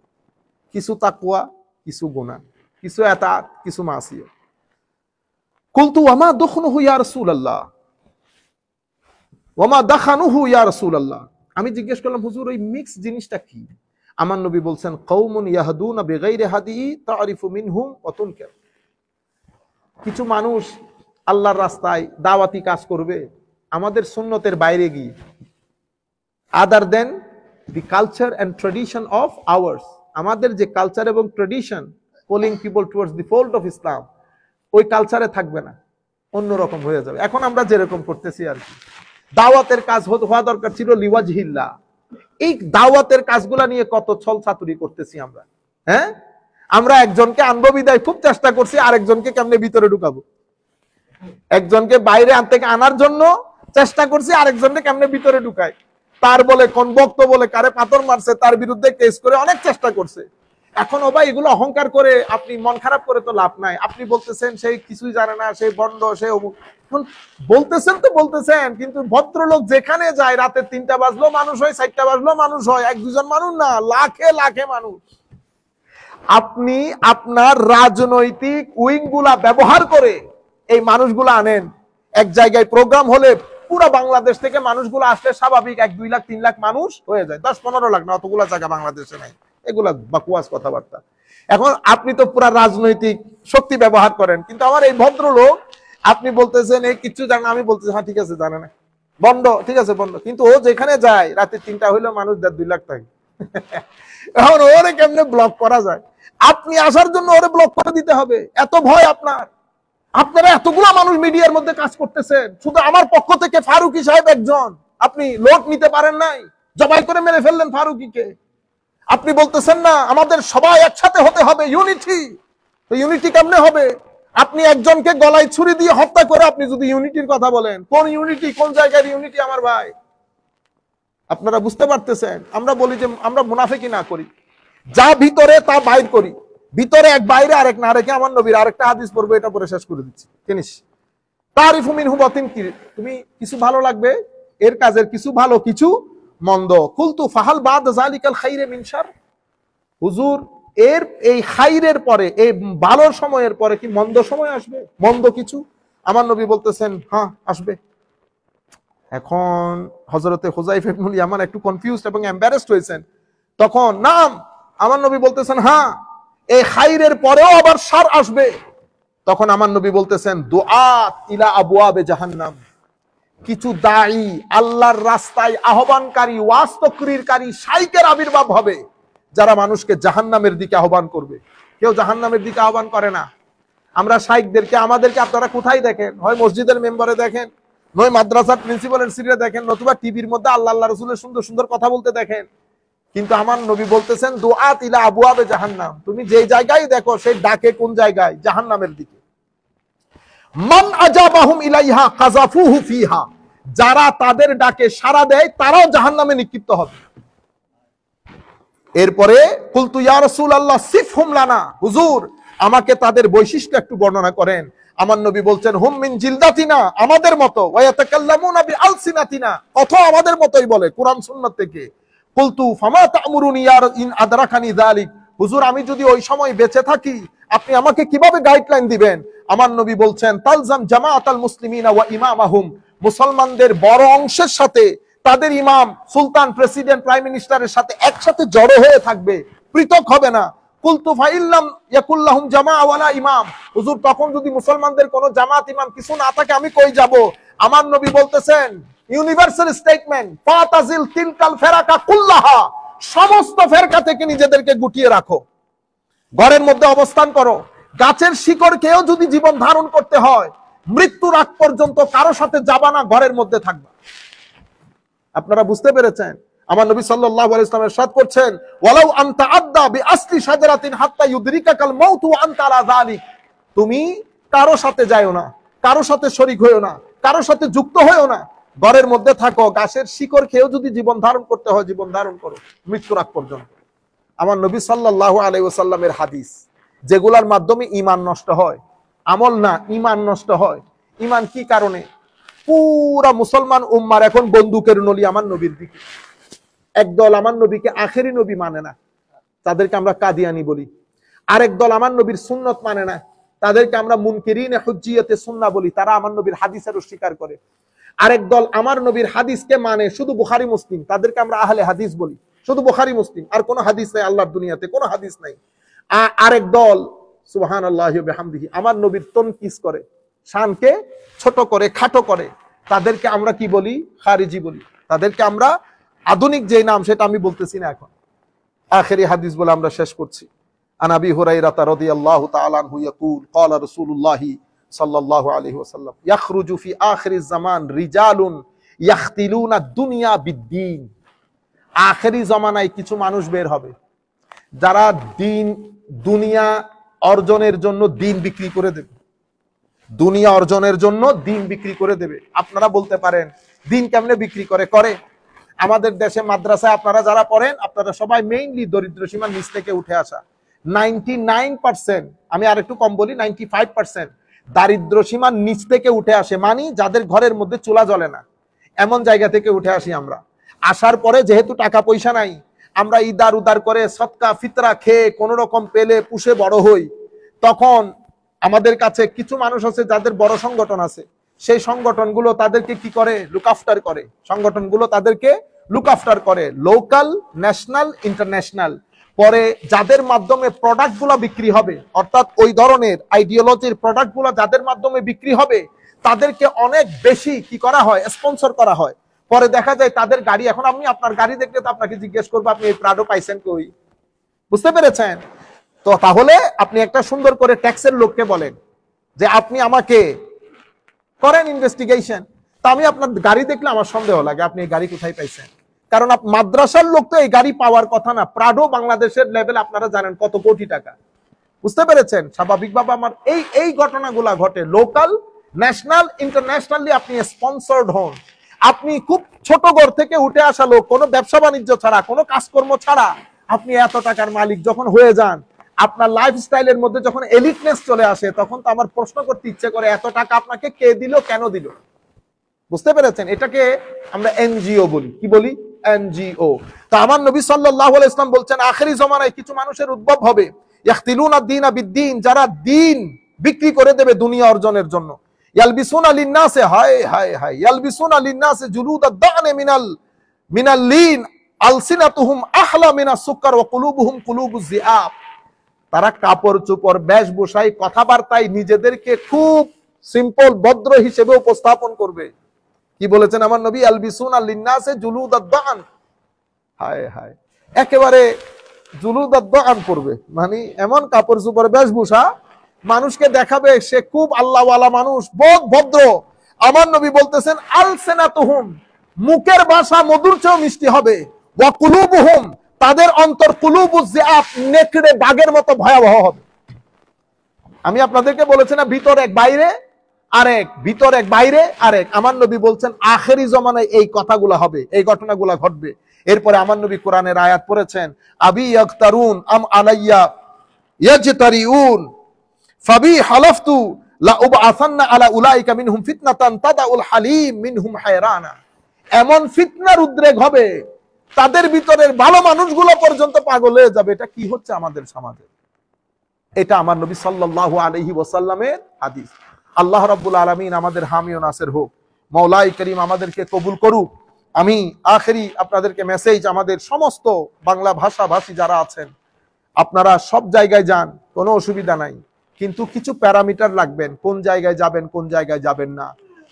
কিছু তাকওয়া, কিছু গুনাহ, কিছু ইতাআত, কিছু মাসিয়াত। কুলতু ওয়ামা দুখনুহু ইয়া রাসূলুল্লাহ, ওয়ামা দাখানুহু ইয়া রাসূলুল্লাহ। আমি জিজ্ঞেস করলাম হুজুর ওই মিক্স জিনিসটা কি? আমার নবী বলছেন কওমুন ইয়াহদুনা বিগাইরি হাদি তারিফু মিনহুম ওয়া তুনকার। কিছু মানুষ আল্লাহর রাস্তায় দাওয়াতি কাজ করবে আমাদের সুন্নতের বাইরে গিয়ে, other than the culture and tradition of ours, আমাদের যে কালচার এবং tradition calling people towards the fold of Islam, ওই কালচারে থাকবে না, অন্যরকম হয়ে যাবে। এখন আমরা যেরকম করতেছি আর কি, দাওয়াতের কাজ হওয়া দরকার ছিল লিওয়াজহিল্লাহ, এই দাওয়াতের কাজগুলা নিয়ে কত ছল ছাতুরি করতেছি আমরা। হ্যাঁ, আমরা একজনকে আনবো বিদায় খুব চেষ্টা করছি, আরেকজনকে কেমনে ভিতরে ঢুকাবো, একজনকে বাইরে আনার জন্য চেষ্টা করছি, আরেকজনকে কেমনে ভিতরে ঢুকায়, তার বলে কোন বক্ত বলে কারে পাথর মারছে তার বিরুদ্ধে কেস করে অনেক চেষ্টা করছে। এখন ও ভাই এগুলো অহংকার করে আপনি মন খারাপ করে তো লাভ নাই। আপনি বলতেছেন সেই কিছুই জানে না, সেই বন্ড, সে বলতেছেন তো বলতেছেন, কিন্তু ভদ্রলোক যেখানে যায় রাতে 3টা বাজলো মানুষ হয়, 4টা বাজলো মানুষ হয়, 1-2 জন মানুষ না, লাখে লাখে মানুষ। আপনি আপনার রাজনৈতিক উইং গুলা ব্যবহার করে এই মানুষগুলা আনেন, এক জায়গায় প্রোগ্রাম হলে পুরো বাংলাদেশ থেকে মানুষগুলো আসলে স্বাভাবিক 1-2 লাখ 3 লাখ মানুষ হয়ে যায়, 10-15 লাখ না, অতগুলা জায়গা বাংলাদেশে নাই, এগুলা বাকুয়াস কথাবার্তা। এখন আপনি তো পুরা রাজনৈতিক শক্তি ব্যবহার করেন, কিন্তু আমার এই ভদ্রলোক আপনি বলতেছেন এই কিছু জানে না, আমি বলতেছি হ্যাঁ ঠিক আছে জানে না, বন্ড, ঠিক আছে বন্ড, কিন্তু ও যেখানে যায় রাতে 3টা হইলেও মানুষ 1.5-2 লাখ থাকে। এখন ওরে কেমনে ব্লক করা যায়? আপনি আসার জন্য ওরে ব্লক করে দিতে হবে, এত ভয় আপনার? আপনারা এতগুলা মানুষ মিডিয়ার মধ্যে কাজ করতেছেন, শুধু আমার পক্ষ থেকে ফারুকী সাহেব একজন, আপনি লোড নিতে পারেন নাই, জবাই করে মেরে ফেললেন ফারুকীকে। আপনি বলতেছেন না আমাদের সবাই একসাথে হতে হবে, ইউনিটি। তো ইউনিটি কেমনে হবে? আপনি একজনকে গলায় ছুরি দিয়ে হত্যা করে আপনি যদি ইউনিটির কথা বলেন, কোন ইউনিটি, কোন জায়গার ইউনিটি আমার ভাই? আপনারা বুঝতে পারতেছেন? আমরা বলি যে আমরা মুনাফিকি না করি, যা ভিতরে তা বাইর করি, ভিতরে এক বাইরে আরেক না রেখে আমার নবীর আরেকটা হাদিস পড়বো, এটা পরে শেষ করে দিচ্ছি। জিনিস তারিফু মিনহু বাতিন, কি তুমি কিছু ভালো লাগবে এর কাজের কিছু ভালো কিছু মন্দ। কুলতু ফাহাল বাদ যালিকাল খাইরে মিন শার, হুজুর এর এই খাইরের পরে, এই ভালোর সময়ের পরে কি মন্দ সময় আসবে, মন্দ কিছু? আমার নবী বলতেছেন হ্যাঁ আসবে। এখন হযরতে হুযায়ফা ইবনুল ইয়ামান একটু কনফিউজড এবং এম্বারেসড হয়েছেন। তখন নাম আমার নবী বলতেছেন হ্যাঁ এই খাইরের পরেও আবার শার আসবে। তখন আমার নবী বলতেছেন দুআত ইলা আবওয়াবে জাহান্নাম, কিছু দাঈ আল্লাহর রাস্তায় আহ্বানকারী, ওয়াজ তাকরীরকারী শাইখের আবির্ভাব হবে, যারা মানুষকে জাহান্নামের দিকে আহ্বান করবে। কেউ জাহান্নামের দিকে আহ্বান করে না। আমরা শাইখদেরকে, আমাদেরকে আপনারা কোথায় দেখেন? হয় মসজিদের মেম্বারে দেখেন, নয় মাদ্রাসার প্রিন্সিপালের সিটে দেখেন, নতুবা টিভির মধ্যে আল্লাহ আল্লাহ রাসূলের সুন্দর সুন্দর কথা বলতে দেখেন। কিন্তু আমার নবী বলতেছেন দুআত ইলা আবওয়াবে জাহান্নাম, তুমি যে জায়গায় দেখো সেই ডাকে কোন জায়গায়? জাহান্নামের দিকে। মান আজাবাহুম ইলাইহা কাযাফুহু ফিহা, যারা তাদের ডাকে সাড়া দেয় তারাও জাহান্নামে নিক্ষিপ্ত হবে। এরপরে কুলতু ইয়া রাসূলুল্লাহ সিফহুম লানা, হুজুর আমাকে তাদের বৈশিষ্ট্য একটু বর্ণনা করেন। আমার নবী বলছেন হুম মিন জিলদাতিনা, আমাদের মতো, ওয়া ইয়াতাকাল্লামুনা বিআলসিনাতিনা, কথা আমাদের মতোই বলে কোরআন সুন্নাত থেকে। কুলতু ফামা তা'মুরুনি ইয়া ইন আদরাকানি যালিক, হুজুর আমি যদি ওই সময় বেঁচে থাকি আপনি আমাকে কিভাবে গাইডলাইন দিবেন? আমার নবী বলছেন তালজাম জামাআতাল মুসলিমিনা ওয়া ইমামাহুম, মুসলমানদের বড় অংশের সাথে তাদের ইমাম, সুলতান, প্রেসিডেন্ট, প্রাইম মিনিস্টারের সাথে একসাথে জড়ো হয়ে থাকবে, পৃথক হবে না। কুলতু ফাইল্লাম ইয়াকুল্লাহুম জামাআ ওয়ালা ইমাম, হুজুর তখন যদি মুসলমানদের কোনো জামাত ইমাম কিছু না থাকে আমি কই যাব? আমার নবী বলতেছেন ইউনিভার্সাল স্টেটমেন্ট, ফাতাজিল তিলকাল ফেরাকা কুল্লাহা, সমস্ত ফেরকা থেকে নিজেদেরকে গুটিয়ে রাখো, ঘরের মধ্যে অবস্থান করো। গাছের শিকড়কেও যদি জীবন ধারণ করতে হয় মৃত্যুর আগ পর্যন্ত কারো সাথে যাবা না, ঘরের মধ্যে থাকবা। আপনারা বুঝতে পেরেছেন? আমার নবী সাল্লাল্লাহু আলাইহি ওয়াসাল্লাম ইরশাদ করছেন, ওয়ালাউ আনতা আদদা বিআসলি শাজারাতিন হাত্তা ইউদরিকাকাল মাউত ওয়া আনতা আলা যালিক। তুমি কারো সাথে যায়ও না, কারো সাথে শরীক হইও না, কারো সাথে যুক্ত হইও না, ঘরের মধ্যে থাকো, গাছের শিকড় খেয়েও যদি জীবন ধারণ করতে হয় জীবন ধারণ করো মৃত্যুর আগ পর্যন্ত। আমার নবী সাল্লাল্লাহু আলাইহি ওয়াসাল্লামের হাদিস, যেগুলোর মাধ্যমে ঈমান নষ্ট হয়, আমল না ঈমান নষ্ট হয়। ঈমান কি কারণে? পুরা মুসলমান উম্মার এখন বন্দুকের নলি আমার নবীর দিকে। একদল আমার নবীকে আখেরি নবী মানে না, তাদেরকে আমরা কাদিয়ানি বলি। আরেক দল আমার নবীর সুন্নত মানে না, তাদেরকে আমরা মুনকিরিনে হুজ্জিয়তে সুন্নাহ বলি, তারা আমার নবীর হাদিসের অস্বীকার করে। আরেক দল আমার নবীর হাদিসকে মানে শুধু বুখারী মুসলিম, তাদেরকে আমরা আহলে হাদিস বলি, শুধু বুখারী মুসলিম, আর কোনো হাদিস নাই, আল্লাহর দুনিয়াতে কোনো হাদিস নাই। আরেক দল সুবহানাল্লাহি ওয়া বিহামদিহি আমার নবীর তনকিস করে, শানকে ছোট করে, খাটো করে, তাদেরকে আমরা কি বলি? খারিজি বলি। তাদেরকে আমরা আধুনিক যে নাম সেটা আমি বলতেছি না এখন। আখেরি হাদিস বলে আমরা শেষ করছি। আন আবি হুরায়রা রাদিয়াল্লাহু তাআলা আনহু ইয়াকুল ক্বালা রাসূলুল্লাহি সাল্লাল্লাহু আলাইহি ওয়াসাল্লাম ইয়াখরুজু ফি আখিরিজ জামান রিজালুন ইয়াখতিলুনা দুনিয়া বিদ্দীন। আখেরি জামানায় কিছু মানুষ বের হবে যারা দুনিয়া অর্জনের জন্য দিন বিক্রি করে দেবে, দুনিয়া অর্জনের জন্য দিন বিক্রি করে দেবে। আপনারা বলতে পারেন দিন কেমনে বিক্রি করে? আমাদের দেশে মাদ্রাসায় আপনারা যারা পড়েন, আপনারা সবাই মেইনলি দরিদ্র সীমার নিচ থেকে উঠে আসা। 99%, আমি আর একটু কম বলি, 95% দারিদ্র সীমার নিচ থেকে উঠে আসে, মানে যাদের ঘরের মধ্যে চুলা জ্বলে না, এমন জায়গা থেকে উঠে আসি আমরা। আসার পরে যেহেতু টাকা পয়সা নাই, আমরা ইদার উদার করে সদকা ফিতরা খেয়ে কোন রকম পেলে পুষে বড় হই। তখন আমাদের কাছে কিছু মানুষ আছে যাদের বড় সংগঠন আছে, সেই সংগঠনগুলো তাদেরকে কি করে? লুক আফটার করে। সংগঠনগুলো তাদেরকে লুক আফটার করে, লোকাল, ন্যাশনাল, ইন্টারন্যাশনাল। পরে যাদের মাধ্যমে প্রোডাক্টগুলো বিক্রি হবে, অর্থাৎ ওই ধরনের আইডিওলজির প্রোডাক্টগুলো যাদের মাধ্যমে বিক্রি হবে, তাদেরকে অনেক বেশি কি করা হয়? স্পন্সর করা হয়। পরে দেখা যায় তাদের গাড়ি, এখন আমি আপনার গাড়ি দেখলে তো আপনাকে জিজ্ঞেস করবো আপনি এই প্রাডো পাইছেন কই? বুঝতে পেরেছেন তো? তাহলে আপনি একটা সুন্দর করে ট্যাক্সের লোককে বলেন যে আপনি আমাকে করেন ইনভেস্টিগেশন, তা আমি আপনার গাড়ি দেখলে আমার সন্দেহ লাগে আপনি এই গাড়ি কোথায় পাইছেন। কারণ মাদ্রাসার লোক তো এই গাড়ি পাওয়ার কথা না। প্রাডো বাংলাদেশের লেভেল আপনারা জানেন কত কোটি টাকা। বুঝতে পেরেছেন? স্বাভাবিকভাবে আমার এই ঘটনাগুলা ঘটে। লোকাল, ন্যাশনাল, ইন্টারন্যাশনালি আপনি স্পন্সর্ড হন। আপনি খুব ছোট ঘর থেকে উঠে আসা লোক, কোনো ব্যবসা বাণিজ্য ছাড়া, কোনো কাজকর্ম ছাড়া আপনি এত টাকার মালিক যখন হয়ে যান, আপনার লাইফস্টাইলের মধ্যে যখন এলিটনেস চলে আসে, তখন তো আমার প্রশ্ন করতে ইচ্ছে করে এত টাকা আপনাকে কে দিল, কেন দিল? বুঝতে পেরেছেন? এটাকে আমরা এনজিও বলি। কি বলি? এনজিও। তো আমার নবী সাল্লাল্লাহু আলাইহি ওয়াসাল্লাম বলছেন আখেরি জামানায় কিছু মানুষের উদ্ভব হবে, ইয়াখতিলুনা দ্বীনা বিদ্দীন, যারা দিন বিক্রি করে দেবে দুনিয়া অর্জনের জন্য। ইয়ালবিসুনা লিন-নাসে, হায় হায় হায়, ইয়ালবিসুনা লিন-নাসে জুলুদাদ দা'নে মিনাল লিন আলসিনাতুহুম আহলা মিনাস সুকর ওয়া কুলুবুহুম কুলুবুজ যিআব। তারা কাপড় চোপড়, বেশভূষায়, কথাবার্তায় নিজেদেরকে খুব সিম্পল, ভদ্র হিসেবে উপস্থাপন করবে। কি বলেছেন আমার নবী? আলবিসুনা লিন-নাসে জুলুদাদ দা'ন, হায় হায়, একেবারে জুলুদাদ দা'ন পড়বে, মানে এমন কাপড় চোপড়, বেশভূষা, মানুষকে দেখাবে সে খুব আল্লাহওয়ালা মানুষ, বহুত ভদ্র। আমার নবী বলতেছেন আলসিনাতুহুম, মুখের ভাষা মধুর চেয়েও মিষ্টি হবে, ওয়া কুলুবুহুম, তাদের অন্তর কুলুবুজ যিআব, নেকড়ে বাঘের মতো ভয়াবহ হবে। আমি আপনাদেরকে বলেছি না, ভিতর এক বাইরে আরেক, ভিতর এক বাইরে আরেক। আমার নবী বলছেন আখেরি জামানায় এই কথাগুলো হবে, এই ঘটনাগুলো ঘটবে। এরপরে আমার নবী কোরআনের আয়াত পড়েছেন, আবি ইয়াগতারুন আম আলাইয়া ইয়াজতারিউন ফাবি হালাফতু লা উবআসান্না আলা উলাইকা মিনহুম ফিতনাতান তাদাউল হালিম মিনহুম হায়রানা। এমন ফিতনার উদ্রেক হবে, তাদের ভিতরের ভালো মানুষগুলো পর্যন্ত পাগল হয়ে যাবে। এটা কি হচ্ছে আমাদের সমাজে? এটা আমার নবী সাল্লাল্লাহু আলাইহি ওয়াসাল্লামের হাদিস। আল্লাহ রাব্বুল আলামিন আমাদের হামি ও নাসির হোক। মাওলাই করিম আমাদেরকে কবুল করুক। আমি আখেরি আপনাদেরকে মেসেজ, আমাদের সমস্ত বাংলা ভাষাভাষী যারা আছেন, আপনারা সব জায়গায় যান, কোনো অসুবিধা নাই, কিন্তু কিছু প্যারামিটার রাখবেন, কোন জায়গায় যাবেন, কোন জায়গায় যাবেন না।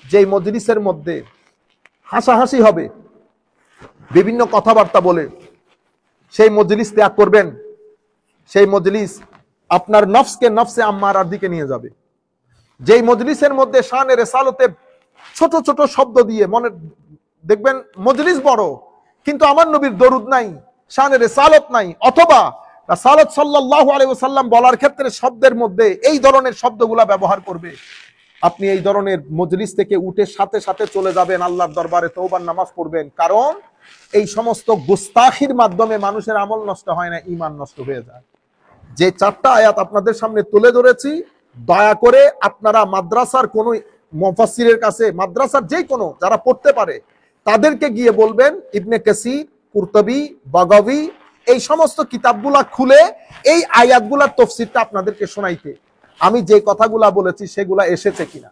যেই মজলিসের মধ্যে হাসাহাসি হবে, বিভিন্ন কথাবার্তা বলে, সেই মজলিস ত্যাগ করবেন। সেই মজলিস আপনার নফসকে নফসে আম্মারার দিকে নিয়ে যাবে। যেই মজলিসের মধ্যে শানে রিসালতে ছোট ছোট শব্দ দিয়ে, মনে দেখবেন মজলিস বড়, কিন্তু আমার নবীর দরুদ নাই, শানে রিসালাত নাই, অথবা রাসূলুল্লাহ সাল্লাল্লাহু আলাইহি ওয়াসাল্লাম বলার ক্ষেত্রে শব্দের মধ্যে এই ধরনের শব্দগুলা ব্যবহার করবে, আপনি এই ধরনের মজলিস থেকে উঠে সাথে সাথে চলে যাবেন, আল্লাহর দরবারে তওবার নামাজ পড়বেন। কারণ এই সমস্ত গুস্তাখির মাধ্যমে মানুষের আমল নষ্ট হয় না, ঈমান নষ্ট হয়ে যায়। যে চারটা আয়াত আপনাদের সামনে তুলে ধরেছি, দয়া করে আপনারা মাদ্রাসার কোন মুফাসসিরের কাছে, মাদ্রাসার যে কোনো যারা পড়তে পারে তাদেরকে গিয়ে বলবেন ইবনে কাসির, কুরতুবী, বাগাবী এই সমস্ত কিতাবগুলা খুলে এই আয়াতগুলার তাফসীরটা আপনাদেরকে শোনাইতে। আমি যে কথাগুলা বলেছি সেগুলা এসেছে কিনা,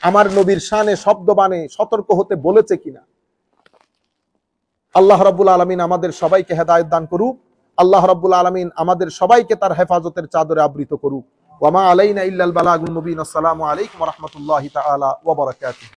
আমার নবীর শানে শব্দবাণে সতর্ক হতে বলেছে কিনা। আল্লাহ রাব্বুল আলামিন আমাদের সবাইকে হেদায়েত দান করুক। আল্লাহ রাব্বুল আলামিন আমাদের সবাইকে তার হেফাজতের চাদরে আবৃত করুক। ওয়া মা আলাইনা ইল্লাল বালাগুল মুবিন। আসসালামু আলাইকুম ওয়া রাহমাতুল্লাহি তাআলা ওয়া বারাকাতুহু।